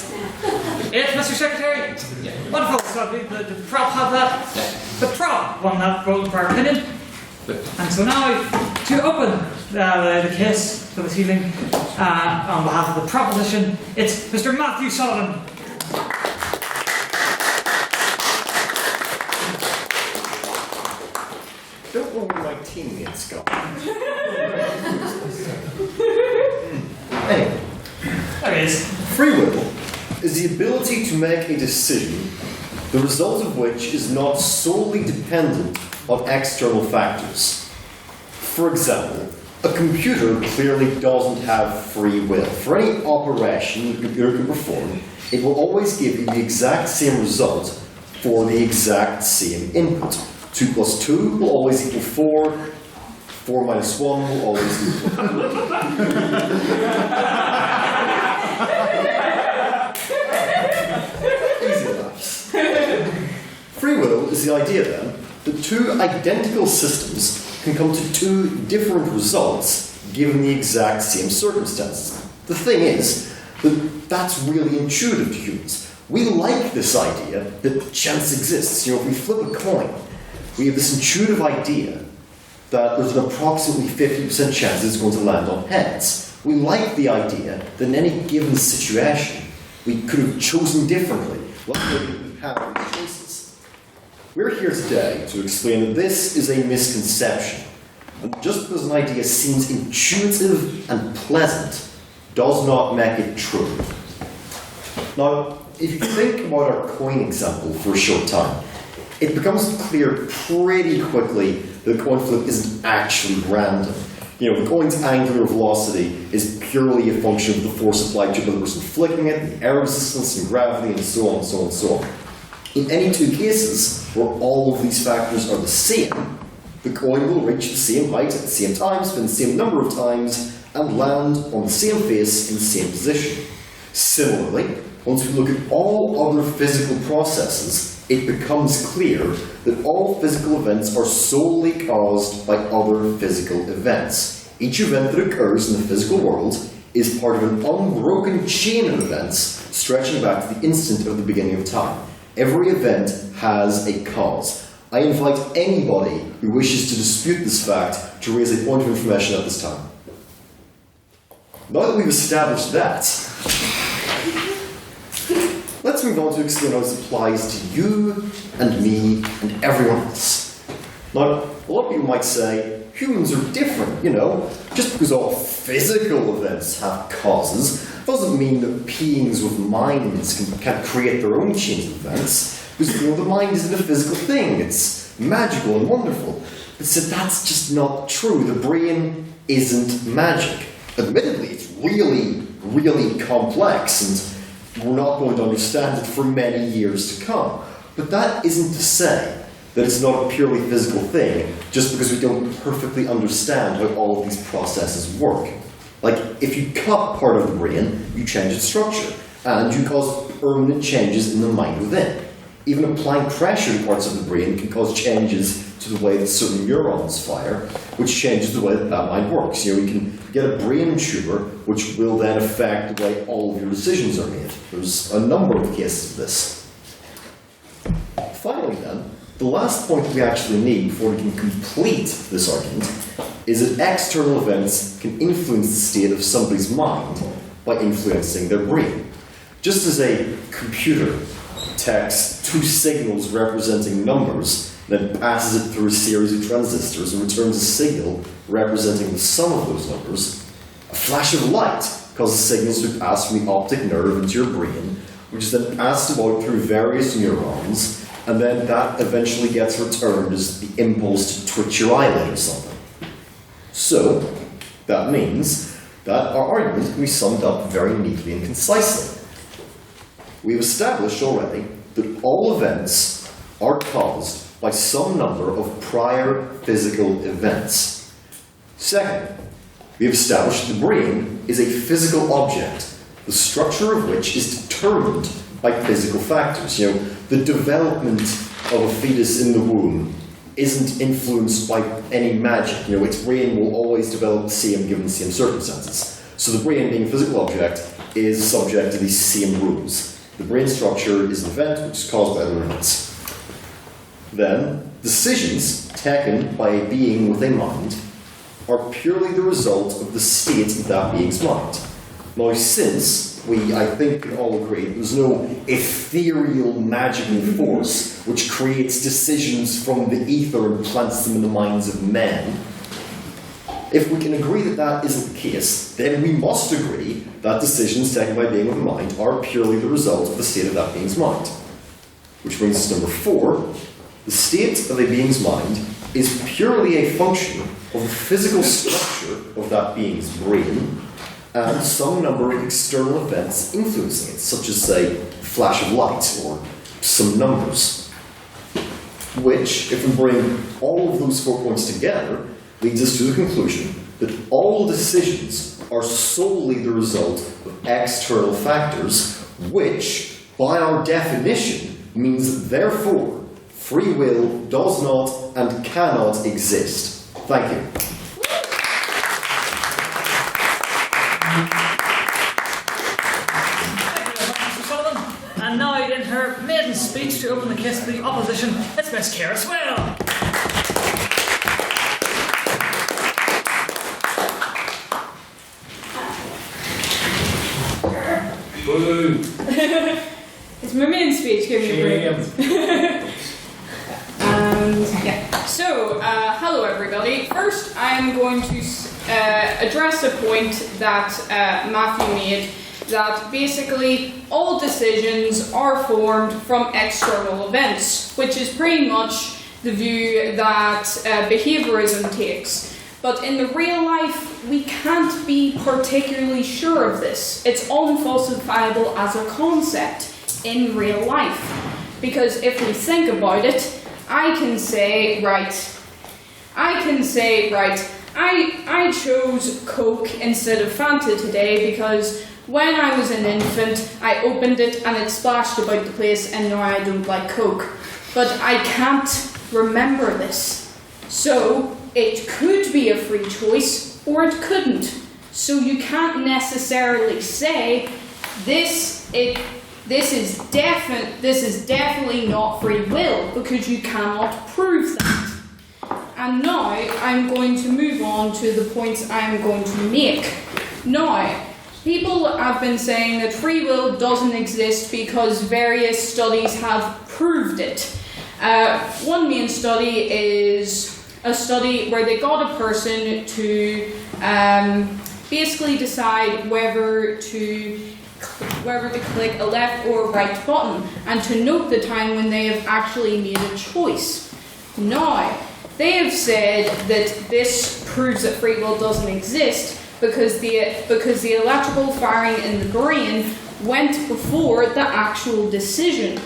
Mr. Secretary? Yeah. Wonderful. So the prop have that. Yeah. The prop won that vote for our opinion. And so now, to open the case for this evening, on behalf of the proposition, it's Mr. Matthew Sullivan. Don't know where my teammates go. Anyway, There he is. free will is the ability to make a decision, the result of which is not solely dependent on external factors. For example, a computer clearly doesn't have free will. For any operation the computer can perform, it will always give you the exact same result for the exact same input. 2 plus 2 will always equal 4. 4 minus 1 will always equal Easy enough. Free will is the idea then that 2 identical systems can come to 2 different results given the exact same circumstances. The thing is that that's really intuitive to humans. We like this idea that chance exists. You know, if we flip a coin, we have this intuitive idea that there's an approximately 50% chance it's going to land on heads. We like the idea that in any given situation, we could have chosen differently. What we have these choices. We're here today to explain that this is a misconception. And just because an idea seems intuitive and pleasant does not make it true. Now, if you think about our coin example for a short time, it becomes clear pretty quickly that the coin flip isn't actually random. You know, the coin's angular velocity is purely a function of the force applied to the person flicking it, the air resistance and gravity, and so on and so on and so on. In any 2 cases where all of these factors are the same, the coin will reach the same height at the same time, spin the same number of times, and land on the same face in the same position. Similarly, once we look at all other physical processes, it becomes clear that all physical events are solely caused by other physical events. Each event that occurs in the physical world is part of an unbroken chain of events stretching back to the instant of the beginning of time. Every event has a cause. I invite anybody who wishes to dispute this fact to raise a point of information at this time. Now that we've established that, let's move on to explain how this applies to you and me and everyone else. Now, a lot of people might say, humans are different, you know. Just because all physical events have causes doesn't mean that beings with minds can create their own chains of events. Because, you know, the mind isn't a physical thing. It's magical and wonderful. But so that's just not true. The brain isn't magic. Admittedly, it's really, really complex, and we're not going to understand it for many years to come. But that isn't to say that it's not a purely physical thing, just because we don't perfectly understand how all of these processes work. Like, if you cut part of the brain, you change its structure, and you cause permanent changes in the mind within. Even applying pressure to parts of the brain can cause changes to the way that certain neurons fire, which changes the way that that mind works. You know, you can get a brain tumor, which will then affect the way all of your decisions are made. There's a number of cases of this. Finally then, the last point we actually need before we can complete this argument is that external events can influence the state of somebody's mind by influencing their brain. Just as a computer takes two signals representing numbers, then passes it through a series of transistors and returns a signal representing the sum of those numbers, a flash of light causes signals to pass from the optic nerve into your brain, which is then passed about through various neurons, and then that eventually gets returned as the impulse to twitch your eyelid or something. So, that means that our argument can be summed up very neatly and concisely. We've established already that all events are caused by some number of prior physical events. Second, we have established that the brain is a physical object, the structure of which is determined by physical factors. You know, the development of a fetus in the womb isn't influenced by any magic. You know, its brain will always develop the same given the same circumstances. So the brain, being a physical object, is subject to these same rules. The brain structure is an event which is caused by other events. Then, decisions taken by a being with a mind are purely the result of the state of that being's mind. Now, since we, I think, can all agree there's no ethereal magical force which creates decisions from the ether and plants them in the minds of men, if we can agree that that isn't the case, then we must agree that decisions taken by a being with a mind are purely the result of the state of that being's mind. Which brings us to number 4. The state of a being's mind is purely a function of the physical structure of that being's brain and some number of external events influencing it, such as, say, a flash of light or some numbers. Which, if we bring all of those 4 points together, leads us to the conclusion that all decisions are solely the result of external factors, which, by our definition, means that therefore free will does not and cannot exist. Thank you. And now, in her maiden speech to open the case for the opposition, it's Miss Kara Swell. Boo! It's my main speech, give me a break. Yeah. So, hello everybody. First, I'm going to address a point that Matthew made, that basically all decisions are formed from external events, which is pretty much the view that behaviourism takes. But in the real life, we can't be particularly sure of this. It's unfalsifiable as a concept in real life. Because if we think about it, I can say, I chose Coke instead of Fanta today because when I was an infant, I opened it and it splashed about the place and now I don't like Coke. But I can't remember this. So, it could be a free choice or it couldn't. So you can't necessarily say this is definitely not free will because you cannot prove that. And now I'm going to move on to the points I'm going to make. Now, people have been saying that free will doesn't exist because various studies have proved it. One main study is a study where they got a person to basically decide whether to click a left or right button and to note the time when they have actually made a choice. Now, they have said that this proves that free will doesn't exist because the electrical firing in the brain went before the actual decision,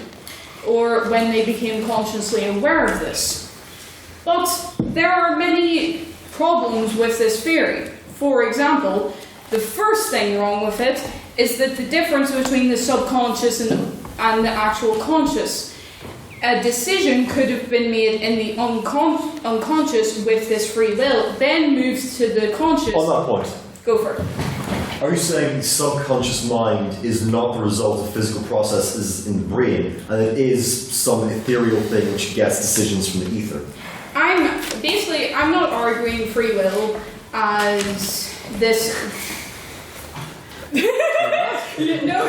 or when they became consciously aware of this. But there are many problems with this theory. For example, the first thing wrong with it is that the difference between the subconscious and the actual conscious. A decision could have been made in the unconscious with this free will, then moves to the conscious. On that point, go for it. Are you saying the subconscious mind is not the result of physical processes in the brain, and it is some ethereal thing which gets decisions from the ether? I'm not arguing free will as this. No,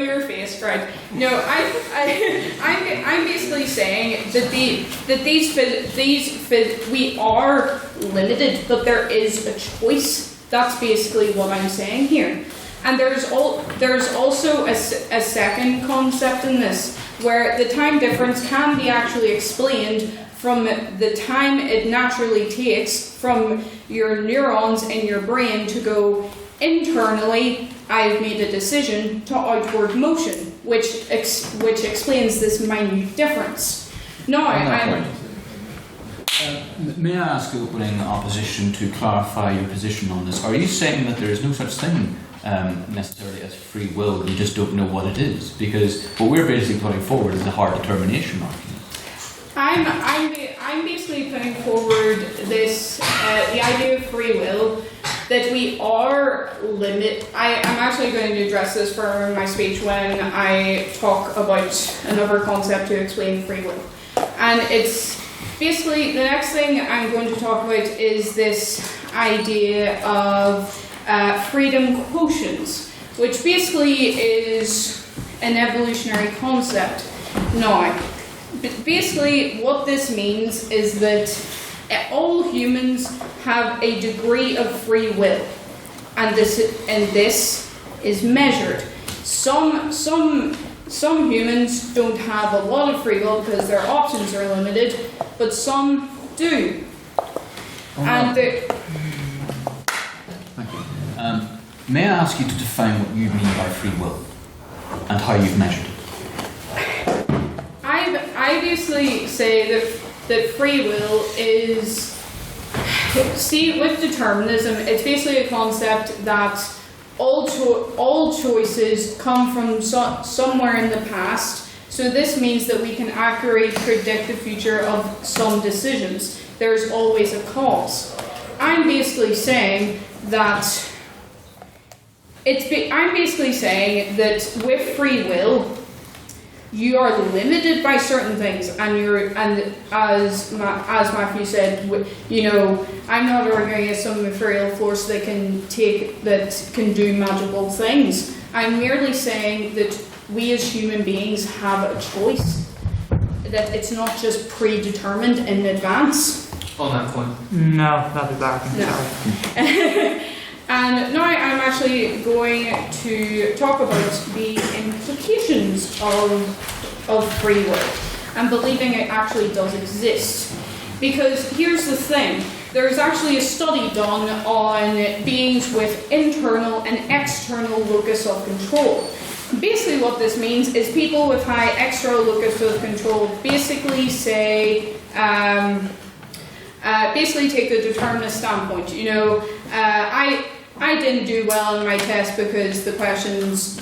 your face, Greg. No, I'm basically saying that we are limited, but there is a choice. That's basically what I'm saying here. And there's also a second concept in this, where the time difference can be actually explained from the time it naturally takes from your neurons in your brain to go internally, I've made a decision, to outward motion, which explains this minute difference. Now, may I ask, opening opposition, to clarify your position on this? Are you saying that there is no such thing necessarily as free will, you just don't know what it is? Because what we're basically putting forward is a hard determination argument. I'm basically putting forward this the idea of free will, that we are I'm actually going to address this for my speech when I talk about another concept to explain free will. And it's basically, the next thing I'm going to talk about is this idea of freedom quotients, which basically is an evolutionary concept. Now, basically what this means is that all humans have a degree of free will, and this is measured. Some humans don't have a lot of free will because their options are limited, but some do. Thank you. May I ask you to define what you mean by free will and how you've measured it? I basically say that free will is, with determinism, it's basically a concept that all choices come from somewhere in the past. So this means that we can accurately predict the future of some decisions. There's always a cause. I'm basically saying that with free will, you are limited by certain things, and as Matthew said, I'm not arguing as some material force that can do magical things. I'm merely saying that we as human beings have a choice, that it's not just predetermined in advance. On that point. No, not exactly. No. And now I'm actually going to talk about the implications of free will and believing it actually does exist. Because here's the thing, there's actually a study done on beings with internal and external locus of control. Basically what this means is people with high external locus of control basically say, basically take the determinist standpoint. I didn't do well in my test because the questions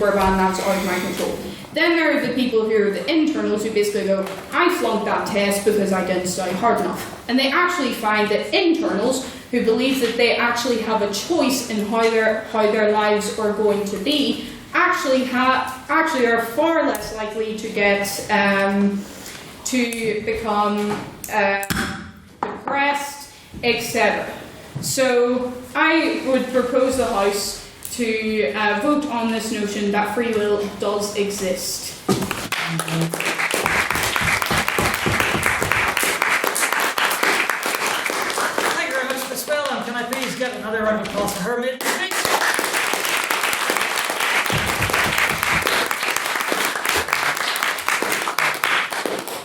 were bad and that's out of my control. Then there are the people who are the internals who basically go, I flunked that test because I didn't study hard enough. And they actually find that internals who believe that they actually have a choice in how their lives are going to be actually are far less likely to get to become depressed, etc. So I would propose the House to vote on this notion that free will does exist. Thank you very much for the spell, and can I please get another round of applause for her mid speech?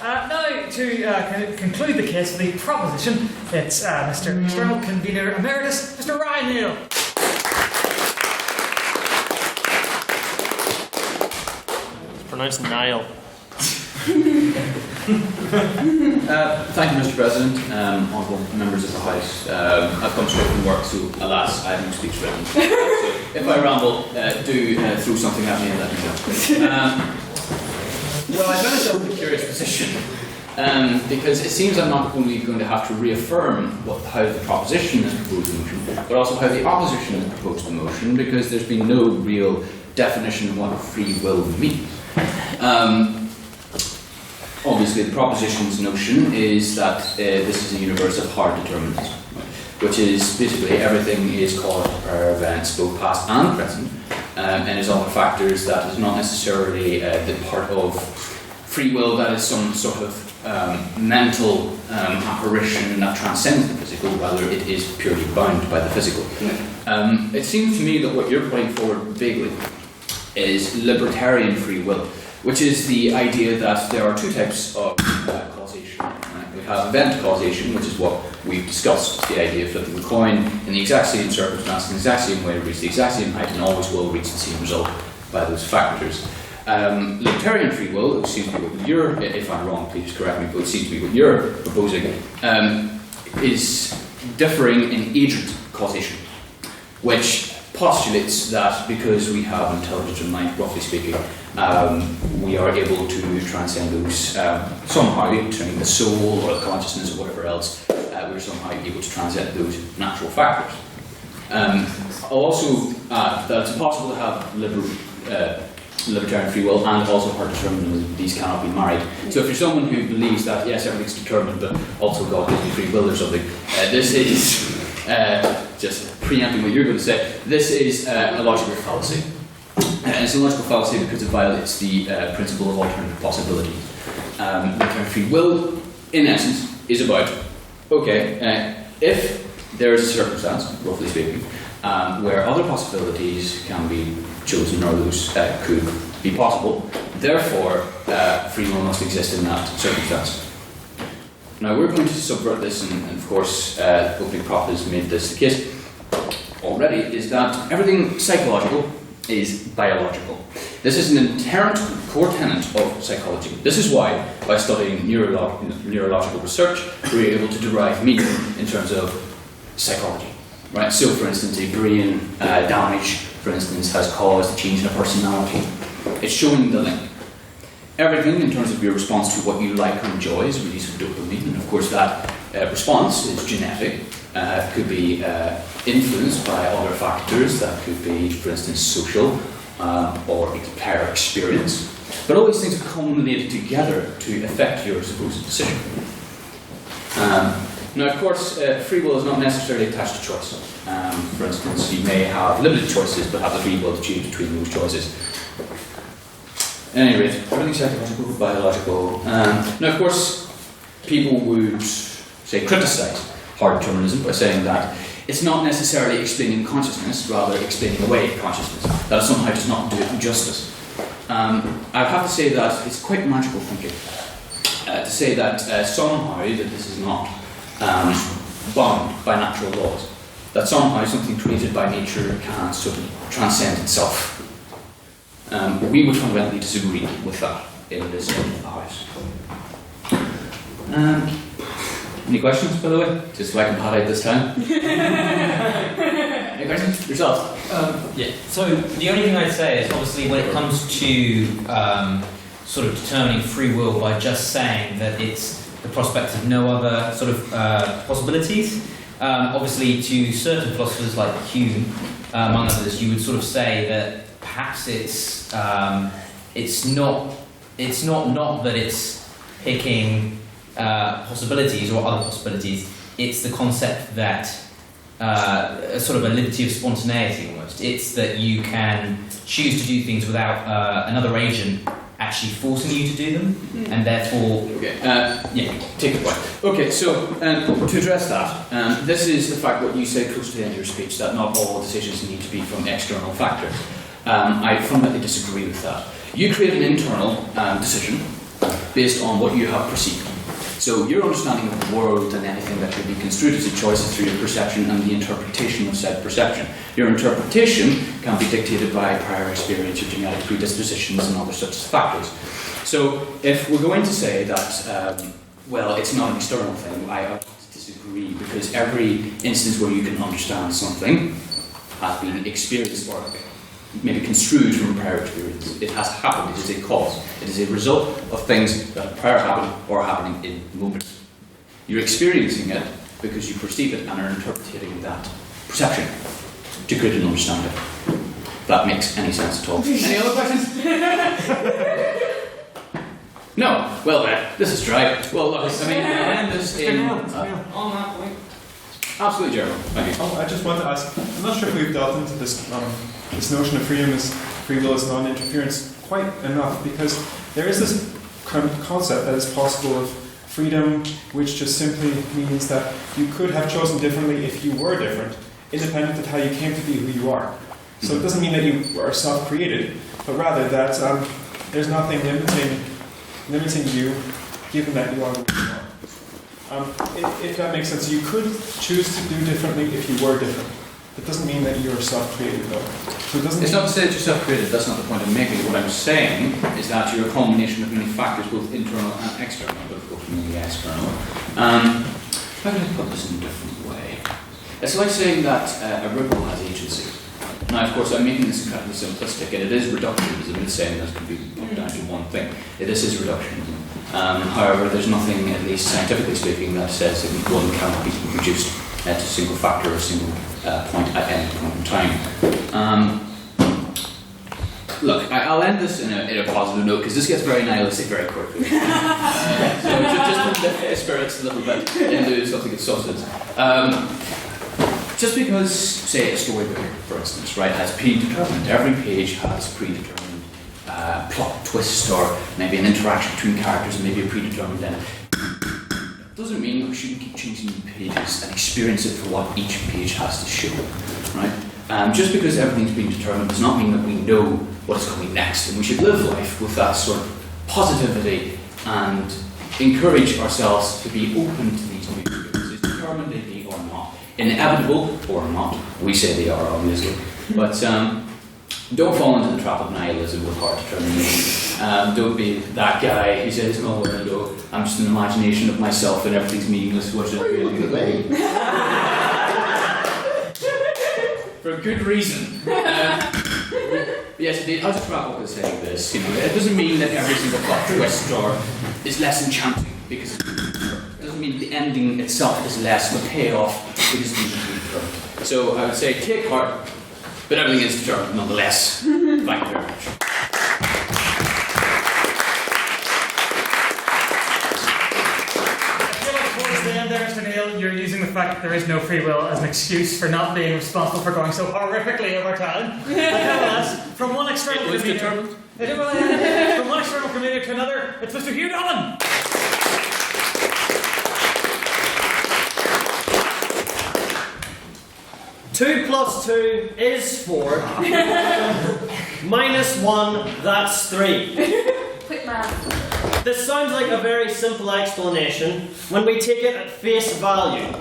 Now, to conclude the case for the proposition, it's Mr. External Convener Emeritus, Mr. Ryan Neal. It's pronounced Nile. Thank you, Mr. President, honourable members of the House. I've come straight from work, so alas, I have no speech written. So if I ramble, do throw something at me and let me know. Well, I find myself in a curious position, because it seems I'm not only going to have to reaffirm how the proposition has proposed the motion, but also how the opposition has proposed the motion, because there's been no real definition of what free will means. Obviously, the proposition's notion is that this is a universe of hard determinism, which is basically everything is caused by events, both past and present, and is other factors that is not necessarily the part of free will that is some sort of mental apparition that transcends the physical, rather it is purely bound by the physical. It seems to me that what you're putting forward vaguely is libertarian free will, which is the idea that there are two types of causation. We have event causation, which is what we've discussed, the idea of flipping the coin in the exact same circumstance, in the exact same way, to reach the exact same height, and always will reach the same result by those factors. Libertarian free will, which seems to be what you're, if I'm wrong, please correct me, but it seems to be what you're proposing, is differing in agent causation, which postulates that because we have intelligence in mind, roughly speaking, we are able to transcend those somehow, turning the soul or the consciousness or whatever else, we're somehow able to transcend those natural factors. I'll also add that it's possible to have libertarian free will and also hard determinism. These cannot be married. So if you're someone who believes that yes, everything's determined, but also God gives me free will or something, this is just preempting what you're going to say. This is a logical fallacy. And it's a logical fallacy because it violates the principle of alternative possibility. Libertarian free will, in essence, is about, okay, if there is a circumstance, roughly speaking, where other possibilities can be chosen or those could be possible, therefore free will must exist in that circumstance. Now we're going to subvert this, and of course opening prop has made this the case already, is that everything psychological is biological. This is an inherent core tenet of psychology. This is why, by studying neurological research, we're able to derive meaning in terms of psychology. Right? So, for instance, a brain damage, for instance, has caused a change in a personality. It's showing the link. Everything, in terms of your response to what you like or enjoy, is release of dopamine, and of course that response is genetic. Could be influenced by other factors. That could be, for instance, social or prior experience. But all these things are culminated together to affect your supposed decision. Now, of course, free will is not necessarily attached to choice. For instance, you may have limited choices, but have the free will to choose between those choices. At any rate, everything psychological, biological. Now, of course, people would say criticise hard determinism by saying that it's not necessarily explaining consciousness, rather explaining away consciousness. That somehow does not do it justice. I have to say that it's quite magical thinking to say that somehow that this is not bound by natural laws, that somehow something created by nature can sort of transcend itself. We would fundamentally disagree with that in this part of the House. Any questions, by the way? Just so I can highlight this time. Any questions? Yourself? Yeah. So the only thing I'd say is, obviously, when it comes to sort of determining free will by just saying that it's the prospect of no other sort of possibilities, obviously, to certain philosophers like Hume, among others, you would sort of say that perhaps it's not that it's picking possibilities or other possibilities. It's the concept that a sort of a liberty of spontaneity almost. It's that you can choose to do things without another agent actually forcing you to do them, and therefore, take a point. Okay, so to address that, this is the fact what you said close to the end of your speech, that not all decisions need to be from external factors. I fundamentally disagree with that. You create an internal decision based on what you have perceived. So your understanding of the world and anything that could be construed as a choice is through your perception and the interpretation of said perception. Your interpretation can be dictated by prior experience, your genetic predispositions and other such factors. So if we're going to say that, well, it's not an external thing, I disagree, because every instance where you can understand something has been experienced or maybe construed from prior experience. It has happened, it is a cause. It is a result of things that have prior happened or are happening in the moment. You're experiencing it because you perceive it and are interpreting that perception to create an understanding. If that makes any sense at all. Any other questions? No? Well then, this is dry. Well look, I mean, I end this in... On that point. Absolutely, Gerald. Thank you. I just want to ask, I'm not sure if we've delved into this this notion of free will as non-interference quite enough, because there is this kind of concept that it's possible of freedom, which just simply means that you could have chosen differently if you were different, independent of how you came to be who you are. So it doesn't mean that you are self-created, but rather that there's nothing limiting you, given that you are who you are. If that makes sense, you could choose to do differently if you were different. It doesn't mean that you're self-created, though. So it's not to say that you're self-created, that's not the point I'm making. What I'm saying is that you're a combination of many factors, both internal and external, but of course mainly external. How can I put this in a different way? It's like saying that a ripple has agency. Now, of course, I'm making this incredibly simplistic, and it is reductionism. It's saying that can be put down to one thing. This is reductionism. However, there's nothing, at least scientifically speaking, that says that one cannot be reduced to a single factor or a single point at any point in time. Look, I'll end this in a positive note, because this gets very nihilistic very quickly. So just to lift the spirits a little bit into something of substance. Just because, say, a storybook, for instance, right, has predetermined, every page has predetermined plot twist or maybe an interaction between characters and maybe a predetermined end. Doesn't mean that we shouldn't keep changing the pages and experience it for what each page has to show, right? Just because everything's been determined does not mean that we know what is coming next, and we should live life with that sort of positivity and encourage ourselves to be open to these new experiences, determined they be or not, inevitable or not. We say they are, obviously, but don't fall into the trap of nihilism with hard determination. Don't be that guy who says, oh, well, no, I'm just an imagination of myself and everything's meaningless. What's it really going to be? For a good reason. Yes, indeed, as a trap up with saying this, you know, it doesn't mean that every single plot twist or is less enchanting, because it doesn't mean the ending itself is less, the payoff because it's determined. So I would say take heart, but everything is determined nonetheless. Thank you very much. Towards the end there, Mr. Neil, you're using the fact that there is no free will as an excuse for not being responsible for going so horrifically over time. Nevertheless, from one external comedian to another, it's Mr. Hugh Donnan. Two plus two is 4. Minus 1, that's 3. Quick math. This sounds like a very simple explanation when we take it at face value.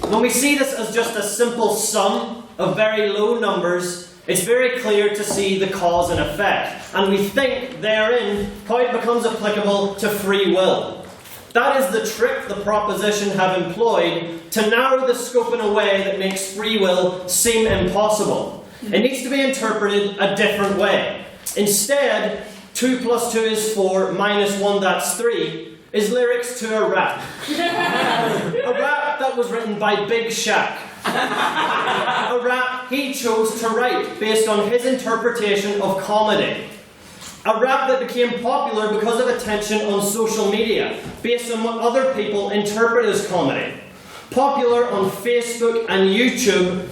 When we see this as just a simple sum of very low numbers, it's very clear to see the cause and effect, and we think therein how it becomes applicable to free will. That is the trick the proposition have employed to narrow the scope in a way that makes free will seem impossible. It needs to be interpreted a different way. Instead, 2 plus 2 is 4, minus 1, that's 3, is lyrics to a rap. A rap that was written by Big Shaq. A rap he chose to write based on his interpretation of comedy. A rap that became popular because of attention on social media, based on what other people interpret as comedy. popular on Facebook and YouTube,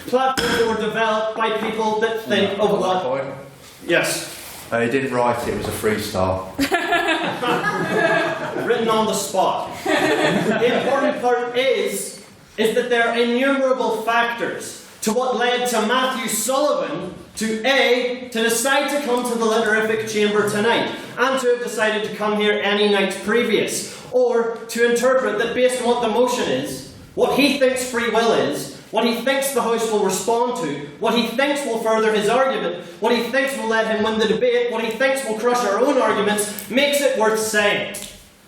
platforms that were developed by people that think of what... Yes. He didn't write it, it was a freestyle. Written on the spot. The important part is that there are innumerable factors to what led to Matthew Sullivan to decide to come to the Literific chamber tonight, and to have decided to come here any night previous, or to interpret that based on what the motion is, what he thinks free will is, what he thinks the House will respond to, what he thinks will further his argument, what he thinks will let him win the debate, what he thinks will crush our own arguments, makes it worth saying.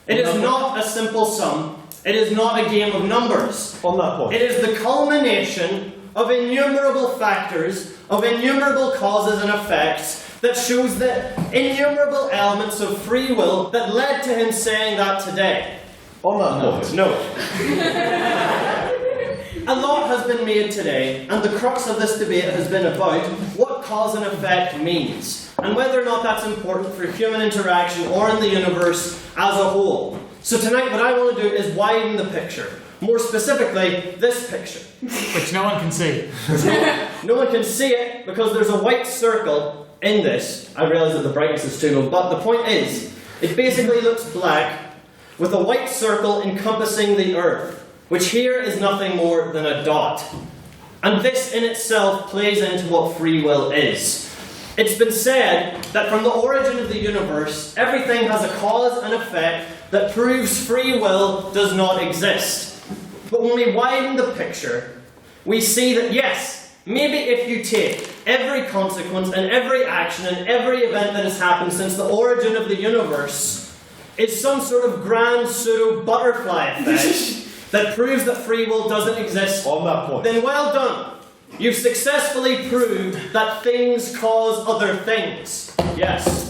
It is not a simple sum. It is not a game of numbers. On that point. It is the culmination of innumerable factors, of innumerable causes and effects, that shows the innumerable elements of free will that led to him saying that today. On that point. No. A lot has been made today, and the crux of this debate has been about what cause and effect means, and whether or not that's important for human interaction or in the universe as a whole. So tonight what I want to do is widen the picture. More specifically, this picture. Which no one can see. No one can see it because there's a white circle in this. I realise that the brightness is too low, but the point is, it basically looks black with a white circle encompassing the Earth, which here is nothing more than a dot. And this in itself plays into what free will is. It's been said that from the origin of the universe, everything has a cause and effect that proves free will does not exist. But when we widen the picture, we see that yes, maybe if you take every consequence and every action and every event that has happened since the origin of the universe is some sort of grand pseudo-butterfly effect that proves that free will doesn't exist, on that point, then well done. You've successfully proved that things cause other things. Yes.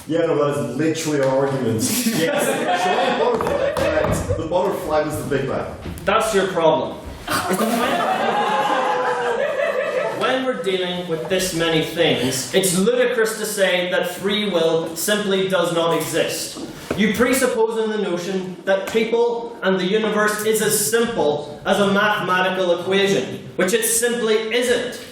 Yeah, no, that is literally our argument. Yes. Giant butterfly effect. The butterfly was the Big Bang. That's your problem. When we're dealing with this many things, it's ludicrous to say that free will simply does not exist. You presuppose in the notion that people and the universe is as simple as a mathematical equation, which it simply isn't.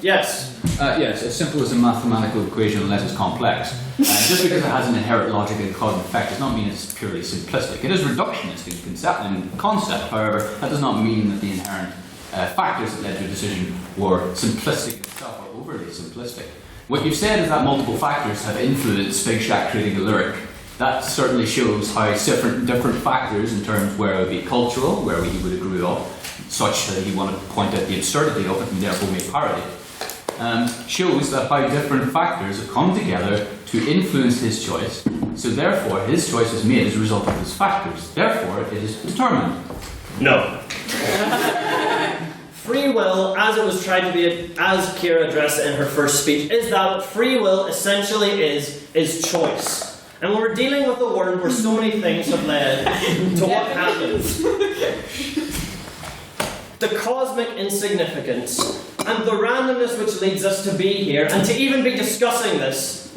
Yes. Yes, as simple as a mathematical equation unless it's complex. Just because it has an inherent logic and cause and effect does not mean it's purely simplistic. It is reductionist in concept, however, that does not mean that the inherent factors that led to a decision were simplistic itself or overly simplistic. What you've said is that multiple factors have influenced Big Shaq creating a lyric. That certainly shows how different factors in terms where it would be cultural, where he would have grew up, such that he wanted to point out the absurdity of it and therefore make parody. Shows that how different factors have come together to influence his choice, so therefore his choice is made as a result of those factors. Therefore it is determined. No. Free will, as it was tried to be, as Kira addressed it in her first speech, is that free will essentially is choice. And when we're dealing with a world where so many things have led to what happens, the cosmic insignificance and the randomness which leads us to be here and to even be discussing this,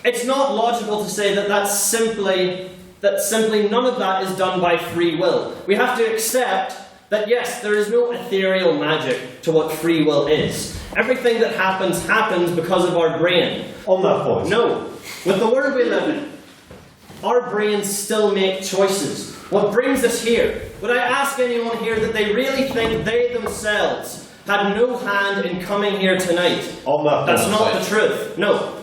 it's not logical to say that simply none of that is done by free will. We have to accept that yes, there is no ethereal magic to what free will is. Everything that happens because of our brain. On that point. No. With the world we live in, our brains still make choices. What brings us here? Would I ask anyone here that they really think they themselves had no hand in coming here tonight? On that point. That's not the truth. No.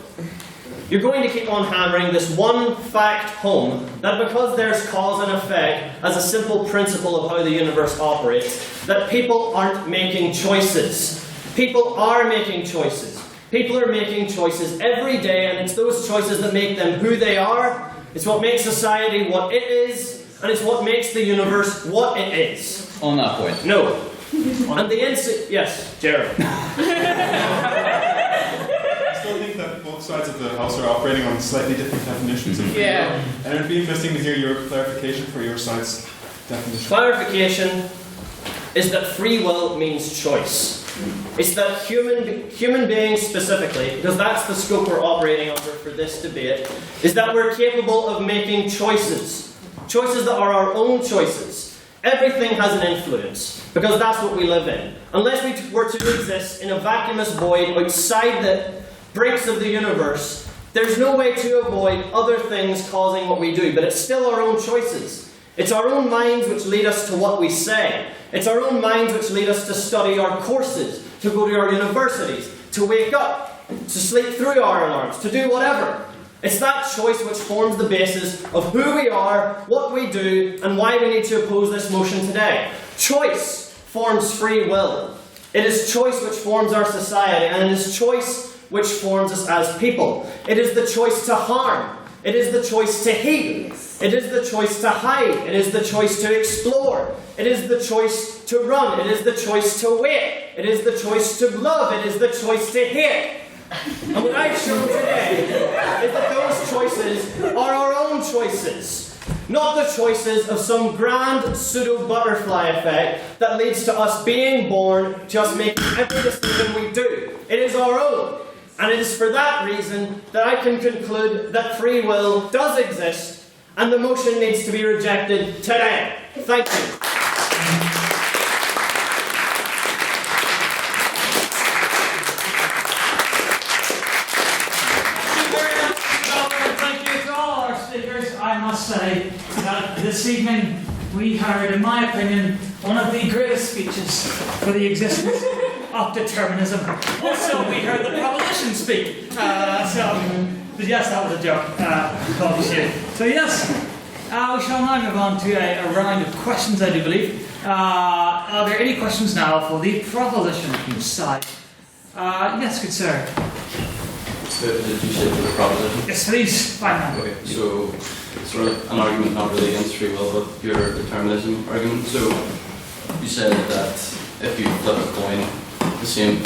You're going to keep on hammering this one fact home, that because there's cause and effect as a simple principle of how the universe operates, that people aren't making choices. People are making choices. People are making choices every day, and it's those choices that make them who they are. It's what makes society what it is, and it's what makes the universe what it is. On that point. No. And the yes, Jared. I still think that both sides of the house are operating on slightly different definitions of free will. And it'd be interesting to hear your clarification for your side's definition. Clarification is that free will means choice. It's that human beings specifically, because that's the scope we're operating under for this debate, is that we're capable of making choices. Choices that are our own choices. Everything has an influence, because that's what we live in. Unless we were to exist in a vacuous void outside the brinks of the universe, there's no way to avoid other things causing what we do, but it's still our own choices. It's our own minds which lead us to what we say. It's our own minds which lead us to study our courses, to go to our universities, to wake up, to sleep through our alarms, to do whatever. It's that choice which forms the basis of who we are, what we do, and why we need to oppose this motion today. Choice forms free will. It is choice which forms our society, and it is choice which forms us as people. It is the choice to harm. It is the choice to hate. It is the choice to hide. It is the choice to explore. It is the choice to run. It is the choice to wait. It is the choice to love. It is the choice to hate. And what I've shown today is that those choices are our own choices, not the choices of some grand pseudo-butterfly effect that leads to us being born, just making every decision we do. It is our own. And it is for that reason that I can conclude that free will does exist, and the motion needs to be rejected today. Thank you. I must say that this evening we heard, in my opinion, one of the greatest speeches for the existence of determinism. Also, we heard the proposition speak. But yes, that was a joke. Obviously. So yes, we shall now move on to a round of questions, I do believe. Are there any questions now for the proposition side? Yes, good sir. Did you say for the proposition? Yes, please. Fine. Okay, so sort of an argument not really against free will, but pure determinism argument. So you said that if you flip a coin, the same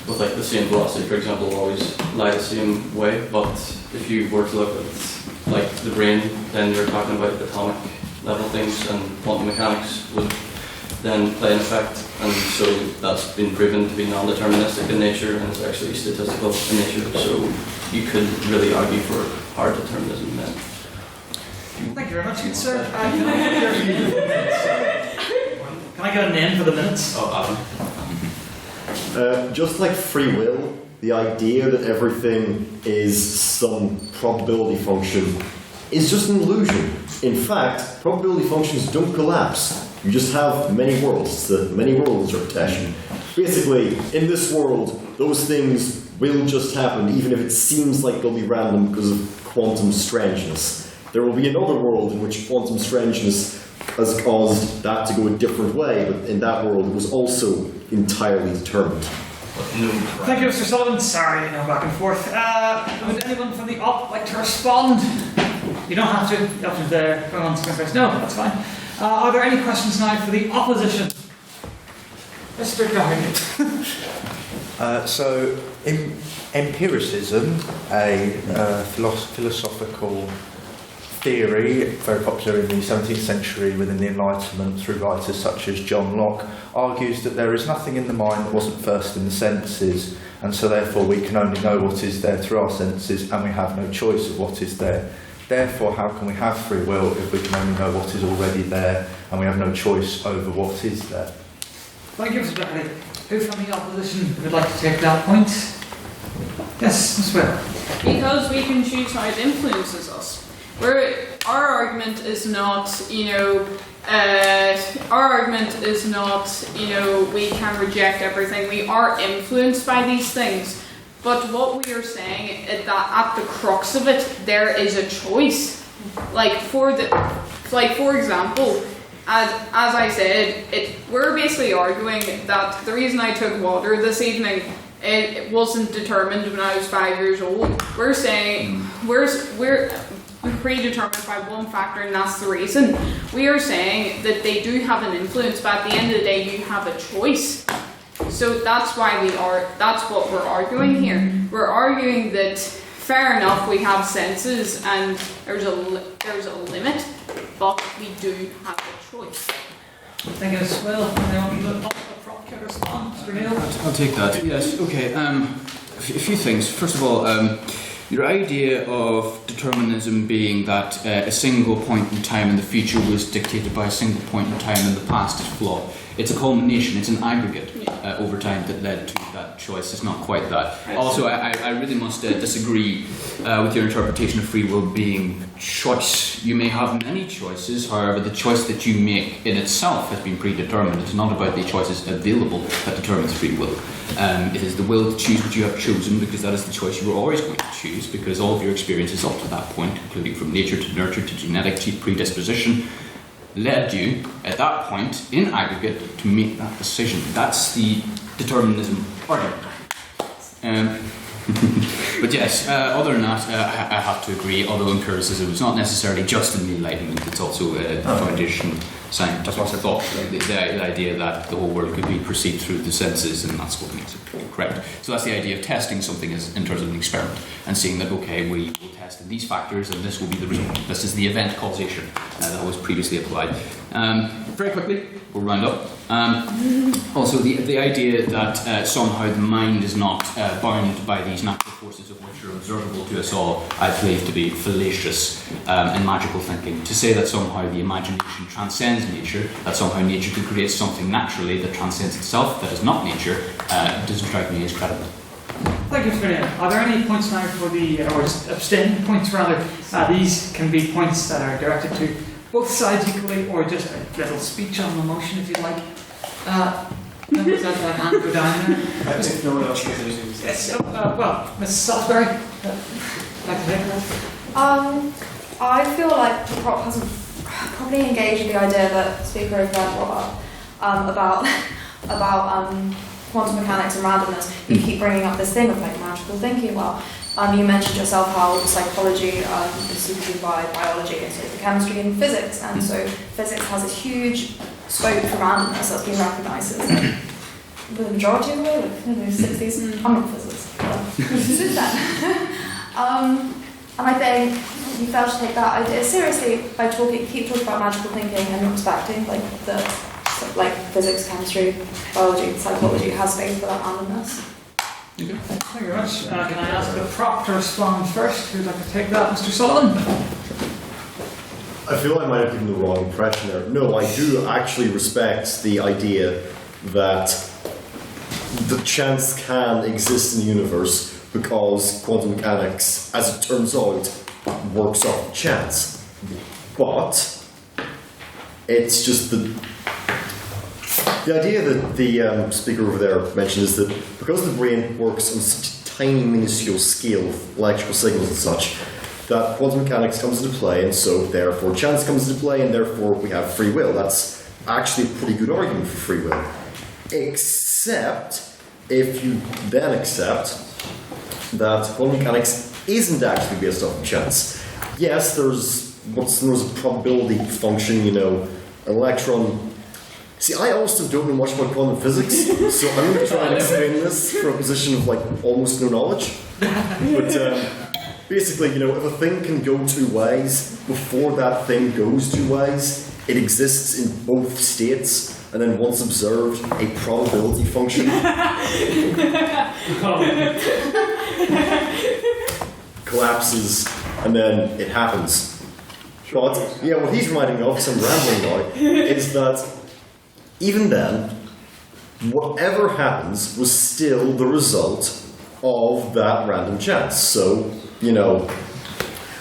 with like the same velocity, for example, will always lie the same way. But if you were to look at like the brain, then you're talking about atomic level things, and quantum mechanics would then play an effect, and so that's been proven to be non-deterministic in nature, and it's actually statistical in nature, so you could really argue for hard determinism then. Thank you very much, good sir. Can I get a name for the minutes? Oh, Adam. Just like free will, the idea that everything is some probability function is just an illusion. In fact, probability functions don't collapse. You just have many worlds, the many worlds interpretation. Basically, in this world, those things will just happen, even if it seems like they'll be random because of quantum strangeness. There will be another world in which quantum strangeness has caused that to go a different way, but in that world it was also entirely determined. Thank you, Mr. Sullivan. Sorry, back and forth. Would anyone from the op like to respond? You don't have to. You have to go on first. No, that's fine. Are there any questions now for the opposition? Mr. Gargan. So, empiricism, a philosophical theory very popular in the 17th century within the Enlightenment through writers such as John Locke, argues that there is nothing in the mind that wasn't first in the senses, and so therefore we can only know what is there through our senses, and we have no choice of what is there. Therefore, how can we have free will if we can only know what is already there, and we have no choice over what is there? Thank you, Mr. Beckley. Who from the opposition would like to take that point? Yes, Ms. Will. Because we can choose how it influences us. Our argument is not, we can reject everything. We are influenced by these things. But what we are saying is that at the crux of it, there is a choice. For example, as I said, we're basically arguing that the reason I took water this evening, it wasn't determined when I was 5 years old. We're saying we're predetermined by one factor, and that's the reason. We are saying that they do have an influence, but at the end of the day, you have a choice. So that's what we're arguing here. We're arguing that fair enough, we have senses and there's a limit, but we do have a choice. Thank you as well. Respond, Mr. Neil. I'll take that. Yes. Okay. A few things. First of all, Your idea of determinism being that a single point in time in the future was dictated by a single point in time in the past is flawed. It's a culmination, it's an aggregate over time that led to that choice. It's not quite that. Also, I really must disagree with your interpretation of free will being choice. You may have many choices, however, the choice that you make in itself has been predetermined. It's not about the choices available that determines free will. It is the will to choose what you have chosen, because that is the choice you were always going to choose, because all of your experiences up to that point, including from nature to nurture to genetic to predisposition, led you at that point in aggregate to make that decision. That's the determinism argument. But yes, other than that, I have to agree, although empiricism is not necessarily just in the Enlightenment, it's also a foundation scientific thought, the idea that the whole world could be perceived through the senses, and that's what makes it correct. So that's the idea of testing something as, in terms of an experiment, and seeing that, okay, we will test these factors and this will be the result. This is the event causation that was previously applied. Very quickly, we'll round up. Also, the idea that somehow the mind is not bound by these natural forces of which are observable to us all, I believe to be fallacious and magical thinking. To say that somehow the imagination transcends nature, that somehow nature could create something naturally that transcends itself, that is not nature, doesn't strike me as credible. Thank you, Mr. Graham. Are there any points now for the, or abstaining points rather? These can be points that are directed to both sides equally, or just a little speech on the motion if you like. Was that hand go down there? If no one else has anything to say. Yes, well, Mrs. Salisbury, like to take that? I feel like the prop hasn't probably engaged with the idea that Speaker O'Connor brought up about quantum mechanics and randomness. You keep bringing up this thing of like magical thinking. Well, you mentioned yourself how psychology is superseded by biology and so the chemistry and physics, and so physics has a huge scope for randomness that's been recognised since the majority of the way, like in the 60s. I'm not a physicist, but since then. And I think you fail to take that idea seriously by keep talking about magical thinking and not respecting like physics, chemistry, biology, psychology has space for that randomness. Thank you very much. Can I ask the prop to respond first? Who'd like to take that? Mr. Sullivan? I feel I might have given the wrong impression there. No, I do actually respect the idea that the chance can exist in the universe because quantum mechanics, as it turns out, works off chance. But it's just the idea that the speaker over there mentioned is that because the brain works on such a tiny, minuscule scale of electrical signals and such, that quantum mechanics comes into play, and so therefore chance comes into play, and therefore we have free will. That's actually a pretty good argument for free will. Except if you then accept that quantum mechanics isn't actually based off of chance. Yes, there's what's known as a probability function, you know, an electron. See, I also don't know much about quantum physics, so I'm going to try and explain this from a position of like almost no knowledge. But basically, you know, if a thing can go two ways, before that thing goes two ways, it exists in both states, and then once observed, a probability function collapses, and then it happens. But, yeah, what he's reminding me of, because I'm rambling now, is that even then, whatever happens was still the result of that random chance. So, you know,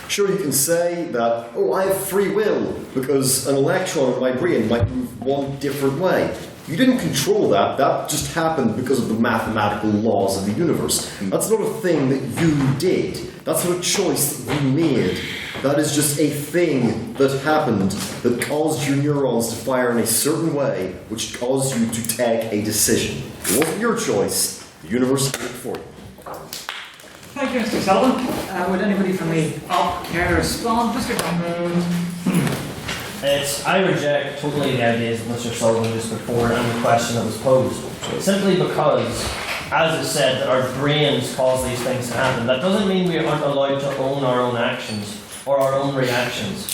sure you can say that, oh, I have free will because an electron in my brain might move one different way. You didn't control that, that just happened because of the mathematical laws of the universe. That's not a thing that you did. That's not a choice that you made. That is just a thing that happened that caused your neurons to fire in a certain way, which caused you to take a decision. It wasn't your choice, the universe did it for you. Thank you, Mr. Sullivan. Would anybody from the op care to respond? Mr. Dunn? I reject totally the ideas that Mr. Sullivan just put forward and the question that was posed. Simply because, as is said, that our brains cause these things to happen. That doesn't mean we aren't allowed to own our own actions or our own reactions.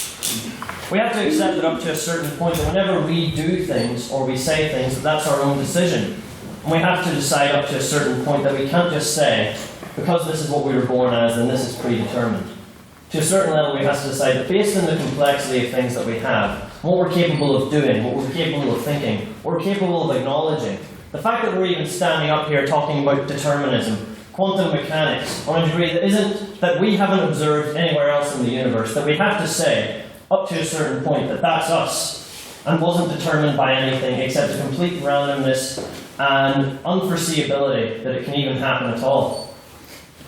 We have to accept that up to a certain point that whenever we do things or we say things, that's our own decision. And we have to decide up to a certain point that we can't just say, because this is what we were born as, then this is predetermined. To a certain level, we have to decide that based on the complexity of things that we have, what we're capable of doing, what we're capable of thinking, what we're capable of acknowledging, the fact that we're even standing up here talking about determinism, quantum mechanics, on a degree that we haven't observed anywhere else in the universe, that we have to say, up to a certain point, that that's us, and wasn't determined by anything except a complete randomness and unforeseeability that it can even happen at all.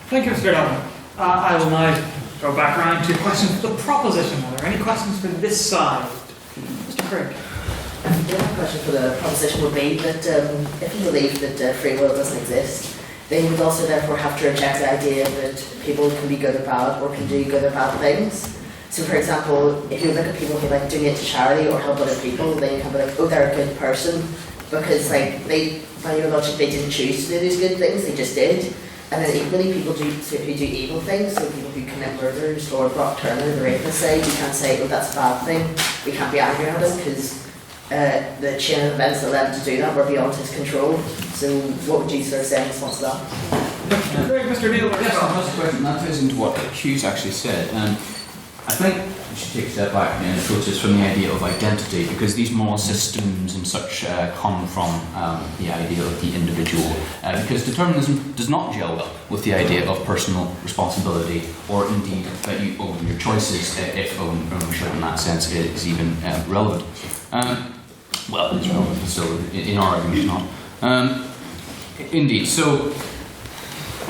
Thank you, Mr. Donovan. I will now go back around to questions for the proposition. Are there any questions for this side? Mr. Craig. The other question for the proposition would be that if you believe that free will doesn't exist, then you would also therefore have to reject the idea that people can be good or bad, or can do good or bad things. So for example, if you look at people who like donate to charity or help other people, then you can be like, oh, they're a good person, because like by your logic, they didn't choose to do these good things, they just did. And then equally, people who do evil things, so people who commit murders, or Brock Turner, the rapist, say, you can't say, oh, that's a bad thing, we can't be angry at him, because the chain of events that led him to do that were beyond his control. So what would you sort of say in response to that? Mr. Neil, yes, that's a question. That ties into what Hughes actually said. I think we should take a step back and approach this from the idea of identity, because these moral systems and such come from the idea of the individual. Because determinism does not gel well with the idea of personal responsibility, or indeed that you own your choices, if ownership in that sense is even relevant. Well, it's relevant, but still, in our argument, not. Indeed. So,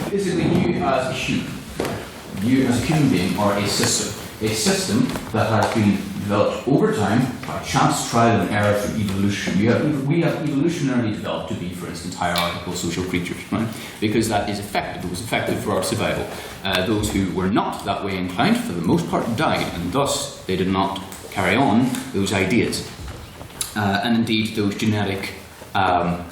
basically, you as a human being, are a system. A system that has been developed over time by chance, trial and error through evolution. We have evolutionarily developed to be, for instance, hierarchical social creatures, right? Because that is effective. It was effective for our survival. Those who were not that way inclined, for the most part, died, and thus they did not carry on those ideas. And indeed, those genetic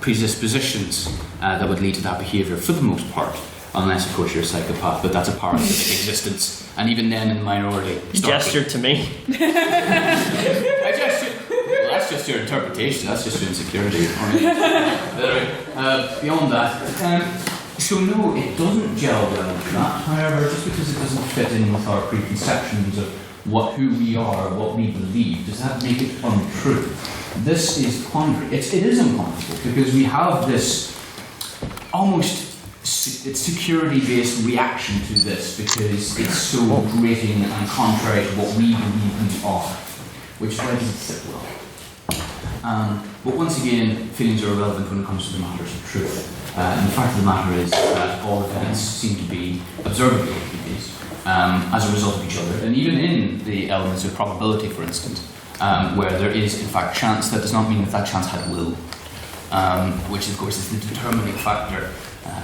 predispositions that would lead to that behaviour, for the most part. Unless, of course, you're a psychopath, but that's a parasitic existence. And even then, in the minority. You gestured to me. I gestured. Well, that's just your interpretation. That's just your insecurity. Beyond that. So, no, it doesn't gel well with that. However, just because it doesn't fit in with our preconceptions of who we are, what we believe, does that make it untrue? This is quandary. It is uncomfortable, because we have this almost security-based reaction to this, because it's so grating and contrary to what we believe we are, which is why it doesn't sit well. But once again, feelings are irrelevant when it comes to the matters of truth. And the fact of the matter is that all events seem to be observable as a result of each other, and even in the elements of probability, for instance, where there is in fact chance, that does not mean that chance had will, which of course is the determining factor.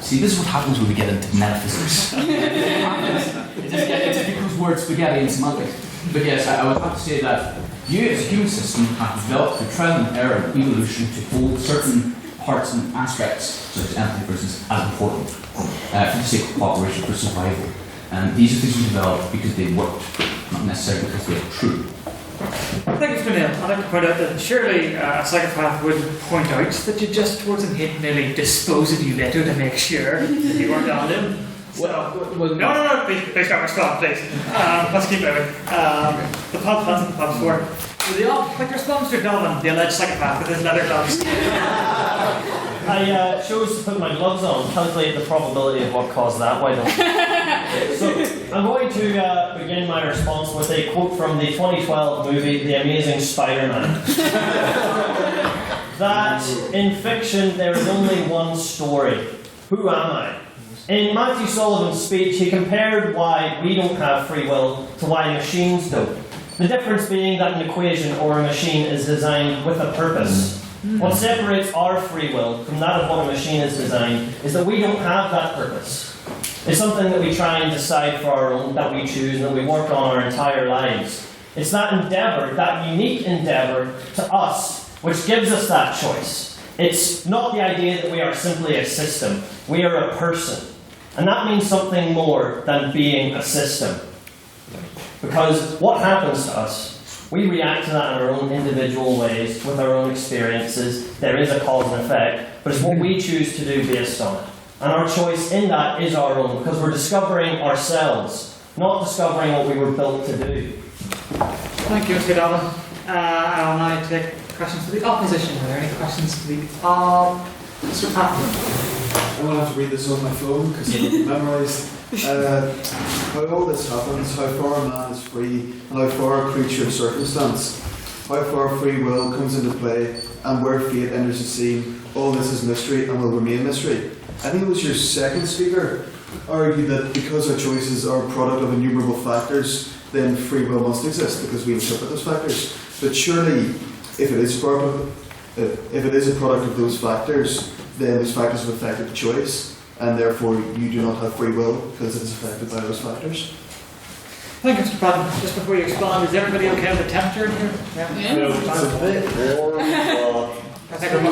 See, this is what happens when we get into metaphysics. It just becomes word spaghetti and semantics. But yes, I would have to say that you as a human system have developed through trial and error and evolution to hold certain parts and aspects, such as empathy, for instance, as important for the sake of cooperation, for survival. And these are things we developed because they worked, not necessarily because they are true. Thank you, Mr. Neil. I'd like to point out that surely a psychopath would point out that you just towards him hit nearly disposed you later to make sure that you weren't on him. So, no, please don't respond, please. Let's keep moving. The pub's for. Will you all like respond, Mr. Donovan, the alleged psychopath with his leather gloves? I chose to put my gloves on, calculate the probability of what caused that. Why don't So, I'm going to begin my response with a quote from the 2012 movie, The Amazing Spider-Man. That in fiction there is only one story. Who am I? In Matthew Sullivan's speech, he compared why we don't have free will to why machines don't. The difference being that an equation or a machine is designed with a purpose. What separates our free will from that of what a machine is designed is that we don't have that purpose. It's something that we try and decide for our own, that we choose, and that we work on our entire lives. It's that endeavour, that unique endeavour to us, which gives us that choice. It's not the idea that we are simply a system. We are a person. And that means something more than being a system. Because what happens to us? We react to that in our own individual ways, with our own experiences. There is a cause and effect, but it's what we choose to do based on it. And our choice in that is our own, because we're discovering ourselves, not discovering what we were built to do. Thank you, Mr. Dolan. I'll now take questions for the opposition. Are there any questions for the Mr. Patton? I'm going to have to read this on my phone because it's memorised. How all this happens, how far a man is free, and how far a creature of circumstance, how far free will comes into play, and where fate enters the scene, all this is mystery and will remain mystery. I think it was your second speaker argued that because our choices are a product of innumerable factors, then free will must exist because we interpret those factors. But surely, if it is a product of those factors, then those factors have affected the choice, and therefore you do not have free will because it is affected by those factors. Thank you, Mr. Patton. Just before you respond, is everybody okay with the temperature in here? Yeah. No. It's a bit warm,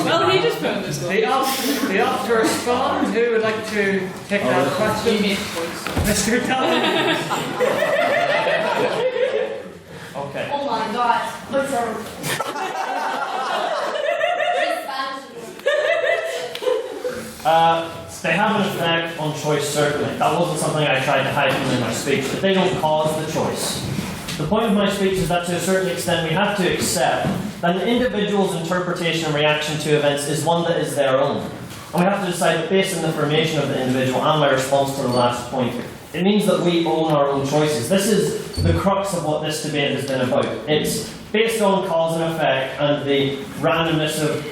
Well, he just phoned this one. The opt to respond. Who would like to take that question? Mr. Dolan. Okay. Oh my god. What's They have an effect on choice, certainly. That wasn't something I tried to hide from in my speech, but they don't cause the choice. The point of my speech is that to a certain extent we have to accept that an individual's interpretation and reaction to events is one that is their own. And we have to decide that based on the formation of the individual and my response to the last point, it means that we own our own choices. This is the crux of what this debate has been about. It's based on cause and effect and the randomness of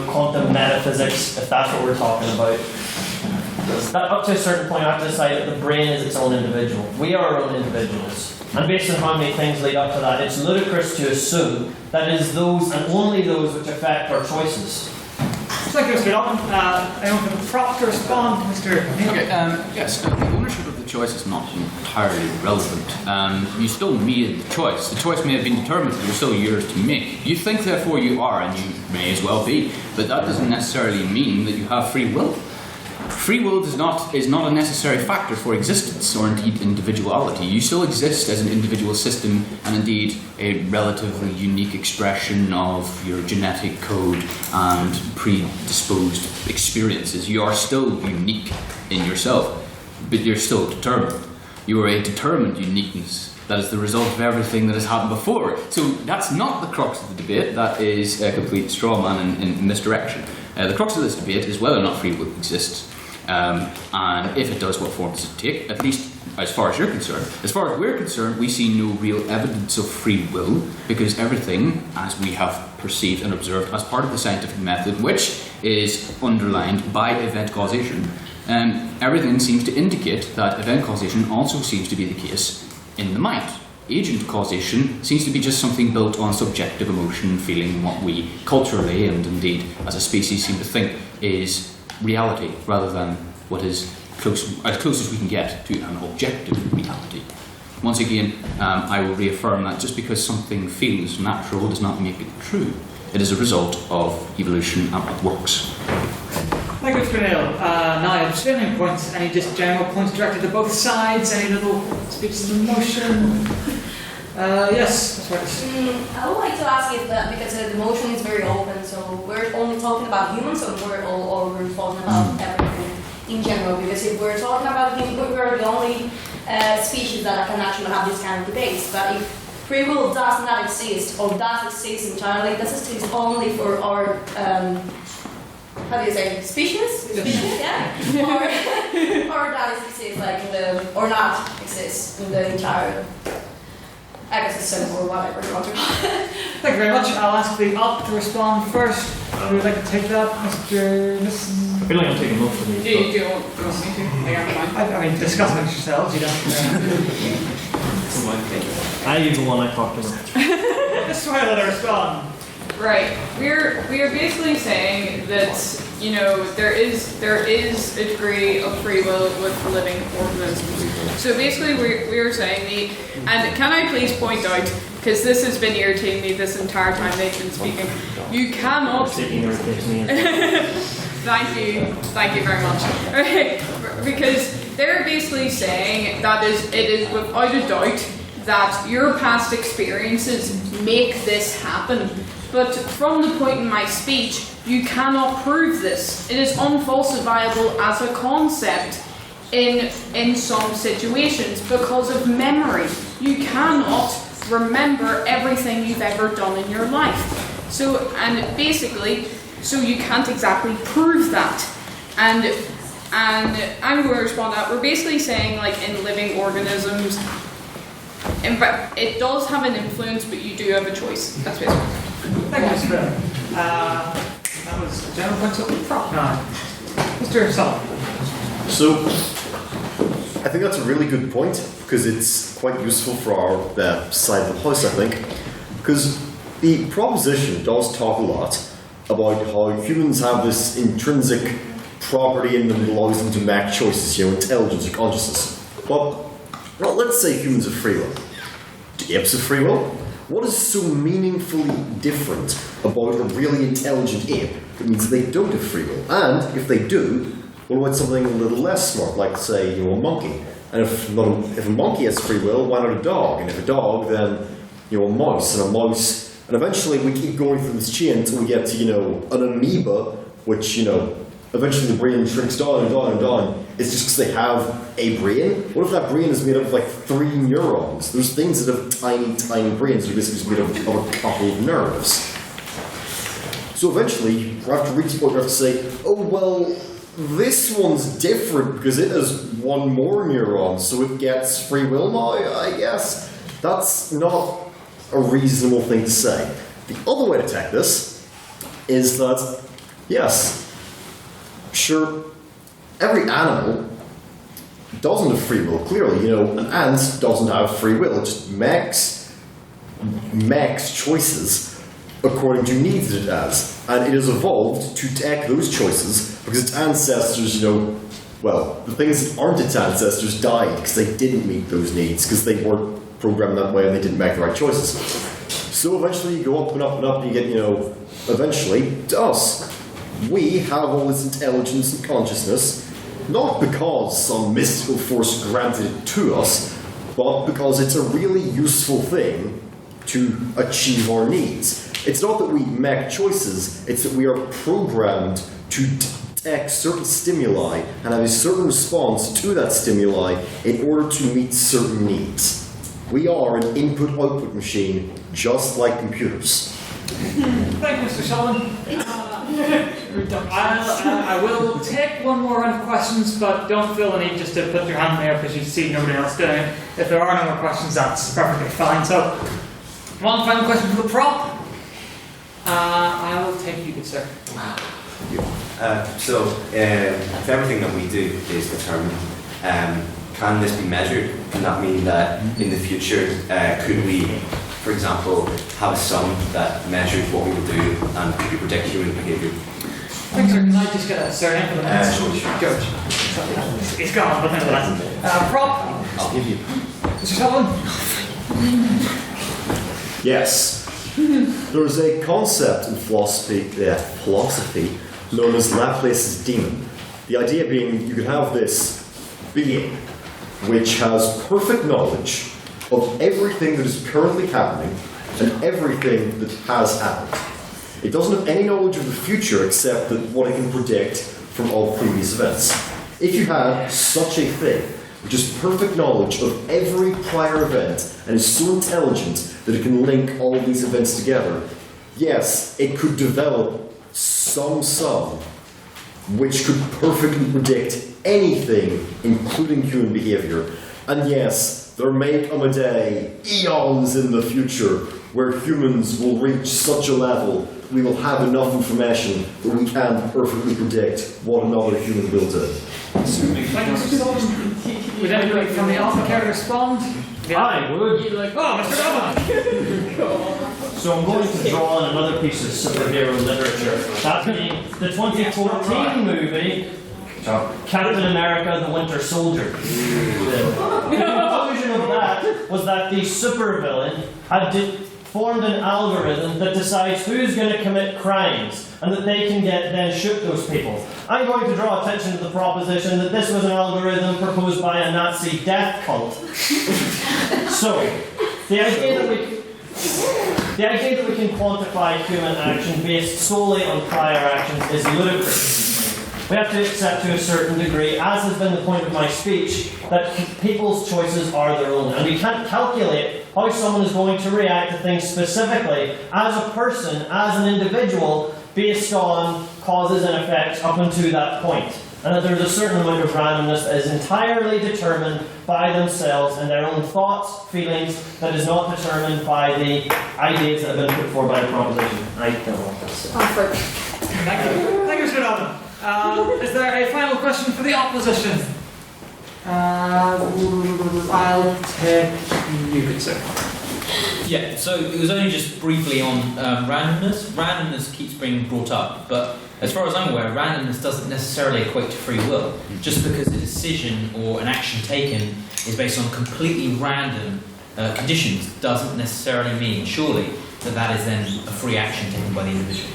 quantum metaphysics, if that's what we're talking about. That up to a certain point I have to decide that the brain is its own individual. We are our own individuals. And based on how many things lead up to that, it's ludicrous to assume that it is those and only those which affect our choices. Thank you, Mr. Dolan. Anyone from the prop to respond, Mr. Okay, yes, the ownership of the choice is not entirely relevant. You still made the choice. The choice may have been determined, but it's still yours to make. You think, therefore, you are, and you may as well be, but that doesn't necessarily mean that you have free will. Free will is not a necessary factor for existence, or indeed individuality. You still exist as an individual system, and indeed a relatively unique expression of your genetic code and predisposed experiences. You are still unique in yourself, but you're still determined. You are a determined uniqueness that is the result of everything that has happened before. So that's not the crux of the debate. That is a complete straw man and misdirection. The crux of this debate is whether or not free will exists. And if it does, what form does it take? At least as far as you're concerned. As far as we're concerned, we see no real evidence of free will, because everything, as we have perceived and observed as part of the scientific method, which is underlined by event causation, everything seems to indicate that event causation also seems to be the case in the mind. Agent causation seems to be just something built on subjective emotion, feeling, what we culturally and indeed as a species seem to think is reality, rather than what is as close as we can get to an objective reality. Once again, I will reaffirm that just because something feels natural does not make it true. It is a result of evolution and it works. Thank you, Mr. Neil. Now, abstaining points, any just general points directed to both sides, any little speeches of emotion? Yes, that's right. I would like to ask if that, because the motion is very open, so we're only talking about humans, or we're talking about everything in general? Because if we're talking about humans, we're the only species that can actually have this kind of debates. But if free will does not exist, or does exist entirely, does it exist only for our how do you say, species? Yeah. or does it exist like or not exist in the entire ecosystem or whatever you want to call it? Thank you very much. I'll ask the op to respond first. Who would like to take that, Mr. Nissen? I feel like I'm taking most of these. Do you want me to? I mean, discuss amongst yourselves. You don't. I use the one I talked about. This is why I let her respond. Right. We are basically saying that, you know, there is a degree of free will with living organisms. So basically we are saying and can I please point out, because this has been irritating me this entire time they've been speaking, you cannot Thank you very much. Okay. Because they're basically saying that it is without a doubt that your past experiences make this happen. But from the point in my speech, you cannot prove this. It is unfalsifiable as a concept in some situations because of memory. You cannot remember everything you've ever done in your life. So you can't exactly prove that. And I'm going to respond to that. We're basically saying, like, in living organisms, in fact, it does have an influence, but you do have a choice. That's basically. Thank you, Mr. Bell. That was a general point of prop. Mr. Sullivan. So, I think that's a really good point, because it's quite useful for our side of the house, I think. Because the proposition does talk a lot about how humans have this intrinsic property in them that allows them to make choices, intelligence or consciousness. But, well, let's say humans have free will. Do apes have free will? What is so meaningfully different about a really intelligent ape that means they don't have free will? And if they do, what about something a little less smart, like, say, a monkey? And if a monkey has free will, why not a dog? And if a dog, then, a mouse, and a mouse. And eventually we keep going through this chain until we get to, an amoeba, which, eventually the brain shrinks down and down and down. It's just because they have a brain. What if that brain is made up of, 3 neurons? There's things that have tiny, tiny brains that are basically just made up of a couple of nerves. So eventually, you have to reach the point where you have to say, oh, well, this one's different because it has 1 more neuron, so it gets free will now, I guess. That's not a reasonable thing to say. The other way to take this is that, yes, sure, every animal doesn't have free will, clearly. An ant doesn't have free will, it just makes choices according to needs that it has. And it has evolved to take those choices because its ancestors, well, the things that aren't its ancestors died because they didn't meet those needs, because they weren't programmed that way and they didn't make the right choices. So eventually you go up and up and up and you get, eventually to us. We have all this intelligence and consciousness, not because some mystical force granted it to us, but because it's a really useful thing to achieve our needs. It's not that we make choices, it's that we are programmed to take certain stimuli and have a certain response to that stimuli in order to meet certain needs. We are an input-output machine, just like computers. Thank you, Mr. Sullivan. I will take one more round of questions, but don't feel the need just to put your hand there because you see nobody else doing it. If there are no more questions, that's perfectly fine. So, one final question for the prop. I will take you, good sir. If everything that we do is determined, can this be measured? Can that mean that in the future, could we, for example, have a sum that measured what we would do and could we predict human behaviour? Thanks, sir. Can I just get a surname for the next? Sure. George. He's gone, but nevertheless. Prop. I'll give you. Mr. Sullivan. Yes. There's a concept in philosophy known as Laplace's demon. The idea being you could have this being which has perfect knowledge of everything that is currently happening and everything that has happened. It doesn't have any knowledge of the future except that what it can predict from all previous events. If you had such a thing, which is perfect knowledge of every prior event and is so intelligent that it can link all these events together, yes, it could develop some which could perfectly predict anything, including human behavior. And yes, there may come a day, eons in the future, where humans will reach such a level we will have enough information that we can perfectly predict what another human will do. Thank you, Mr. Sullivan. Would anybody from the Alpha care to respond? I would. Oh, Mr. Sullivan! So I'm going to draw on another piece of superhero literature. That being the 2014 movie, Captain America: The Winter Soldier. The conclusion of that was that the supervillain had formed an algorithm that decides who's going to commit crimes and that they can then shoot those people. I'm going to draw attention to the proposition that this was an algorithm proposed by a Nazi death cult. So, the idea that we... The idea that we can quantify human action based solely on prior actions is ludicrous. We have to accept to a certain degree, as has been the point of my speech, that people's choices are their own. And we can't calculate how someone is going to react to things specifically as a person, as an individual, based on causes and effects up until that point. And that there's a certain amount of randomness that is entirely determined by themselves and their own thoughts, feelings, that is not determined by the ideas that have been put forward by the proposition. I don't know what that's saying. Thank you. Thank you, Mr. Donovan. Is there a final question for the opposition? I'll take you, good sir. Yeah, so it was only just briefly on randomness. Randomness keeps being brought up, but as far as I'm aware, randomness doesn't necessarily equate to free will. Just because a decision or an action taken is based on completely random conditions doesn't necessarily mean, surely, that that is then a free action taken by the individual.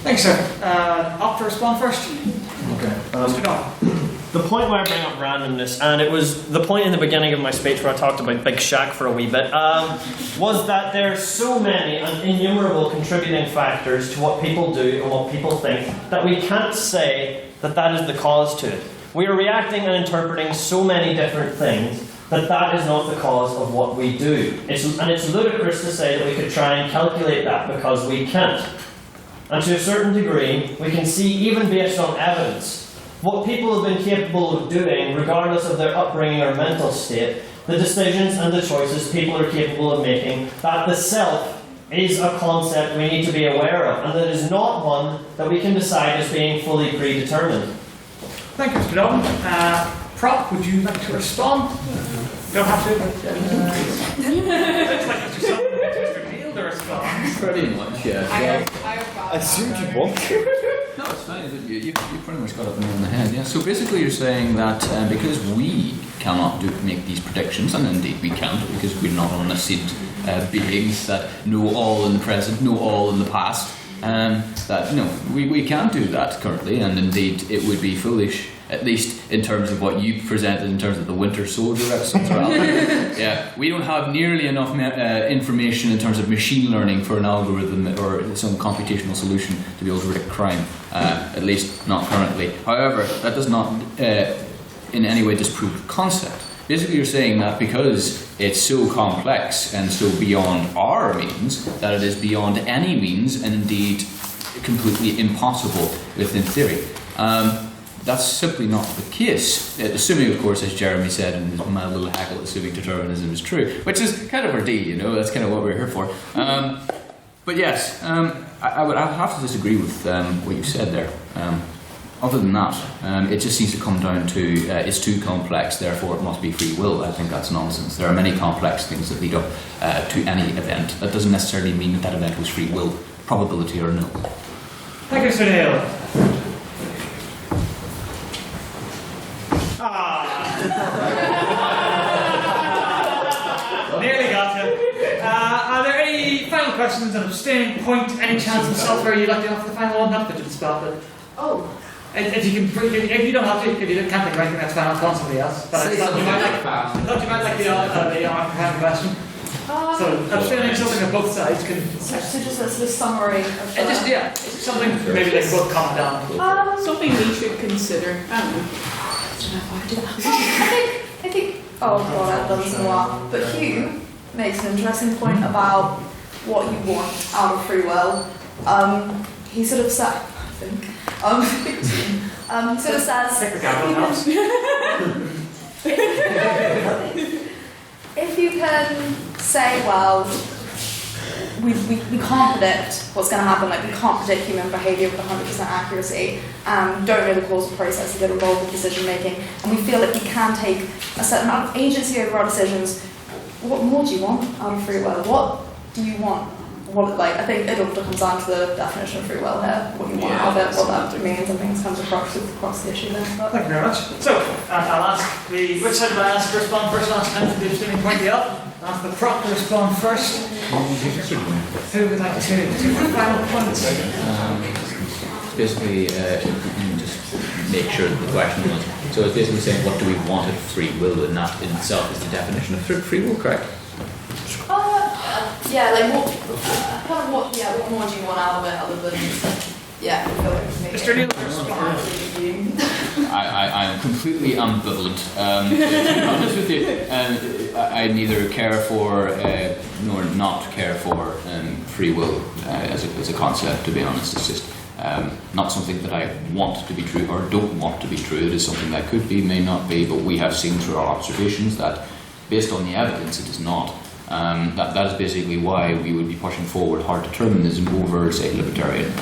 Thanks, sir. Up to respond first. Okay. Mr. Donovan. The point where I bring up randomness, and it was the point in the beginning of my speech where I talked about Big Shack for a wee bit, was that there are so many and innumerable contributing factors to what people do and what people think that we can't say that that is the cause to it. We are reacting and interpreting so many different things that that is not the cause of what we do. And it's ludicrous to say that we could try and calculate that because we can't. And to a certain degree, we can see, even based on evidence, what people have been capable of doing, regardless of their upbringing or mental state, the decisions and the choices people are capable of making, that the self is a concept we need to be aware of, and that is not one that we can decide as being fully predetermined. Thank you, Mr. Donovan. Prop, would you like to respond? You don't have to, but... Looks like Mr. Sullivan wants Mr. Neil to respond. Pretty much, yeah. I assumed you'd want to. No, it's fine. You pretty much got it on the head. Yeah. So basically, you're saying that because we cannot make these predictions, and indeed we can't, because we're not omniscient beings that know all in the present, know all in the past. That we can't do that currently, and indeed it would be foolish. At least in terms of what you presented in terms of the Winter Soldier episodes. Yeah, we don't have nearly enough information in terms of machine learning for an algorithm or some computational solution to be able to predict crime, at least not currently. However, that does not in any way disprove the concept. Basically, you're saying that because it's so complex and so beyond our means, that it is beyond any means, and indeed completely impossible within theory. That's simply not the case. Assuming, of course, as Jeremy said in his mad little hackle, assuming determinism is true, which is kind of our D, that's kind of what we're here for. But yes, I would have to disagree with what you said there. Other than that, it just seems to come down to it's too complex, therefore it must be free will. I think that's nonsense. There are many complex things that lead up to any event. That doesn't necessarily mean that that event was free will, probability or no. Thank you, Mr. Neil. Nearly got you. Are there any final questions and abstaining point? Any chance in Salisbury you'd like to offer the final one? Not that you spell, but if you don't have to, if you can't think of anything, that's fine. I'll call somebody else. But I thought you might like the on question. So abstaining something that both sides can. So just as a summary of that. Something maybe they can both comment on. Something we should consider. I don't know. I think, oh god, that doesn't know what. But Hugh makes an interesting point about what you want out of free will. He sort of said, I think, he sort of says, if you can say, well, we can't predict what's going to happen, like we can't predict human behaviour with 100% accuracy, don't know the causal processes that are involved with decision making, and we feel that we can take a certain amount of agency over our decisions. What more do you want out of free will? What do you want? I think it often comes down to the definition of free will here, what you want out of it, what that means, and things comes across the issue there. Thank you very much. So, I'll ask which side do I ask to respond first last time to the abstaining point up? I'll ask the prop to respond first. Who would like to final points? Basically, just make sure that the question was, so it's basically saying what do we want of free will, and that in itself is the definition of free will, correct? Yeah, like what more do you want out of it other than Mr. Neal, I am completely ambivalent. To be honest with you, I neither care for nor not care for free will as a concept. To be honest, it's just not something that I want to be true or don't want to be true. It is something that could be, may not be, but we have seen through our observations that, based on the evidence, it is not. That is basically why we would be pushing forward hard determinism over, say, libertarian,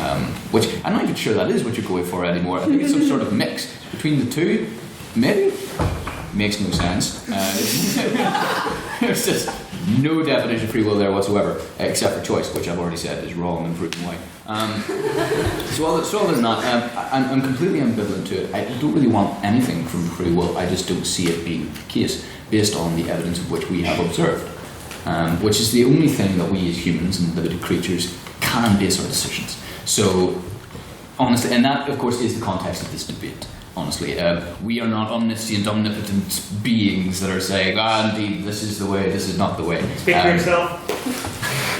which I'm not even sure that is what you're going for anymore. I think it's some sort of mix between the two, maybe. Makes no sense. There's just no definition of free will there whatsoever, except for choice, which I've already said is wrong and proven why. So other than that, I'm completely ambivalent to it. I don't really want anything from free will. I just don't see it being the case, based on the evidence of which we have observed. Which is the only thing that we as humans and limited creatures can base our decisions. So, honestly, and that, of course, is the context of this debate. Honestly, we are not omniscient, omnipotent beings that are saying, indeed, this is the way, this is not the way. Speak for yourself.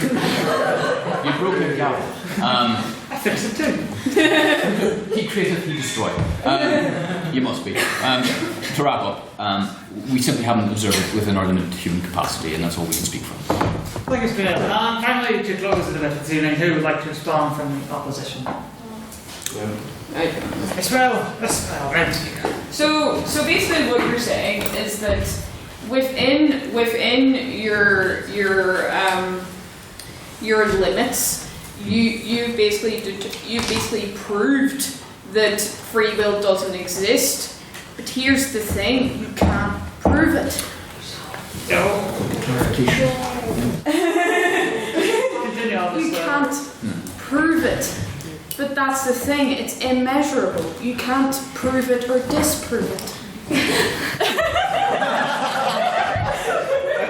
You broke the gavel. I fixed it too. He created, he destroyed. You must be. To wrap up, we simply haven't observed it within our limited human capacity, and that's all we can speak from. Thank you, Spinel. Finally, to close the debate this evening, who would like to respond from the opposition? Well, So basically, what you're saying is that within your limits, you basically proved that free will doesn't exist. But here's the thing: you can't prove it. You can't prove it. But that's the thing, it's immeasurable. You can't prove it or disprove it.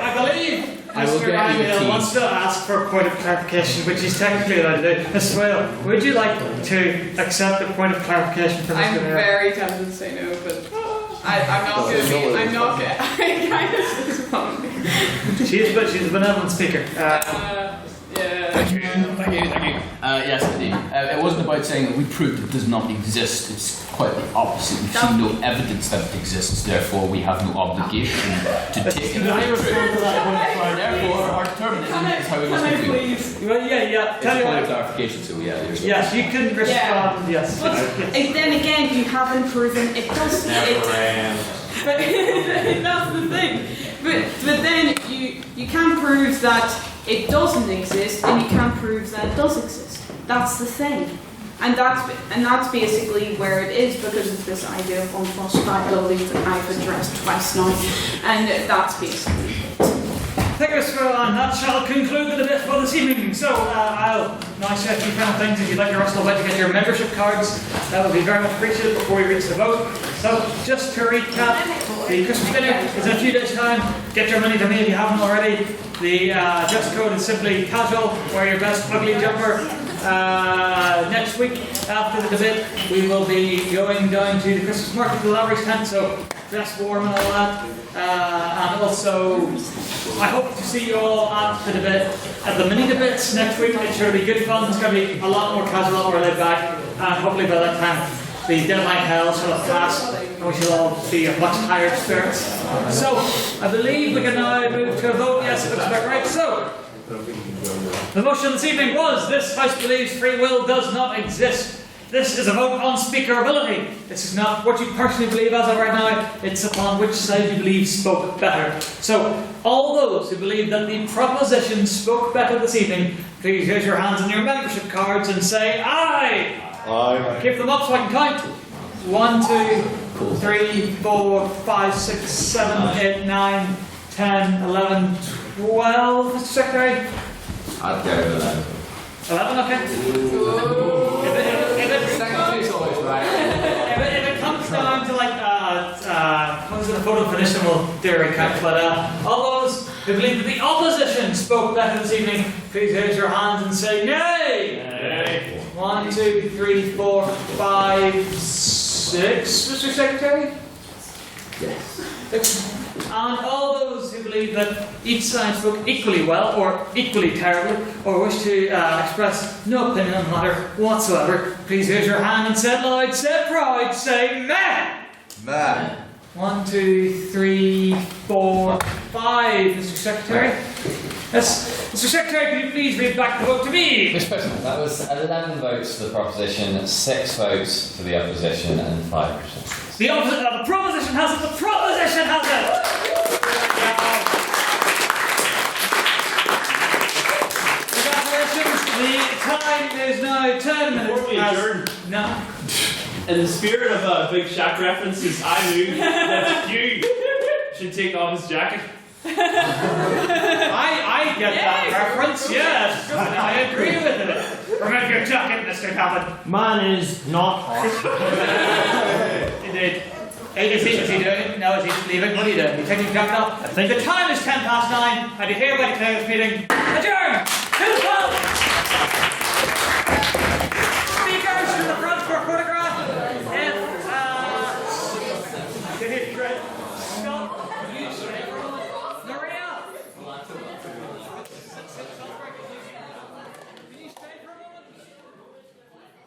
I believe Mr. Ryan wants to ask for a point of clarification, which he's technically allowed to do. Mrs. Whale, would you like to accept the point of clarification from Mr. I'm Mayor? very tempted to say no, but I'm not going to be. I'm not going to. I kind of respond. She's a benevolent speaker. Thank you. Yes, indeed. It wasn't about saying that we proved it does not exist. It's quite the opposite. We've seen no evidence that it exists, therefore we have no obligation to take it. Therefore, our determinism is how we must be viewed. Well, yeah. Tell you what. Clarification, so yeah. Yes, you can respond. Yes. But then again, you haven't proven it does. But that's the thing. But then you can't prove that it doesn't exist, and you can't prove that it does exist. That's the thing, and that's basically where it is, because of this idea of unfalsifiability that I've addressed twice now, and that's basically it. Thank you, Mr. Rowan. That shall conclude the debate for this evening. So I'll now say a few final things. If you'd like to rustle away to get your membership cards, that would be very much appreciated before we reach the vote. So just to recap, the Christmas dinner is in a few days' time. Get your money to me if you haven't already. The dress code is simply casual. Wear your best ugly jumper. Next week, after the debate, we will be going down to the Christmas market at the Lavery's tent, so dress warm and all that. And also, I hope to see you all at the debate, at the mini debates next week. It should be good fun. It's going to be a lot more casual, a lot more laid back, and hopefully by that time the deadline hell shall have passed and we shall all be of much higher spirits. So, I believe we can now move to a vote. Yes, it looks about right. So, the motion this evening was: this House believes free will does not exist. This is a vote on speakerability. This is not what you personally believe as of right now, it's upon which side you believe spoke better. So, all those who believe that the proposition spoke better this evening, please raise your hands on your membership cards and say aye. Aye. Keep them up so I can count. 1, 2, 3, 4, 5, 6, 7, 8, 9, 10, 11, 12, Mr. Secretary? I'd go with 11. 11, okay. If it comes down to like, what was it, the photo finish, then we'll do a recount. But all those who believe that the opposition spoke better this evening, please raise your hands and say nay. Nay. 1, 2, 3, 4, 5, 6, Mr. Secretary? Yes. 6. And all those who believe believe that each side spoke equally well or equally terribly, or wish to express no opinion on the matter whatsoever, please raise your hand and say it loud, say it proud, say meh! Meh. 1, 2, 3, 4, 5, Mr. Secretary. Yes, Mr. Secretary, can you please read back the vote to me? Mr. President, that was 11 votes for the proposition, 6 votes for the opposition, and 5 abstentions. The proposition has it, the proposition has it! Congratulations, the time is now 10 minutes. Before we adjourn, no. In the spirit of big Shaq references, I move that you should take off his jacket. I get that reference, yes. I agree with it. Remove your jacket, Mr. Calvin. Man is not hot. Indeed. Is he doing it? No, is he leaving? What are you doing? You taking your jacket off? The time is 9:10, and you hereby declare this meeting adjourned.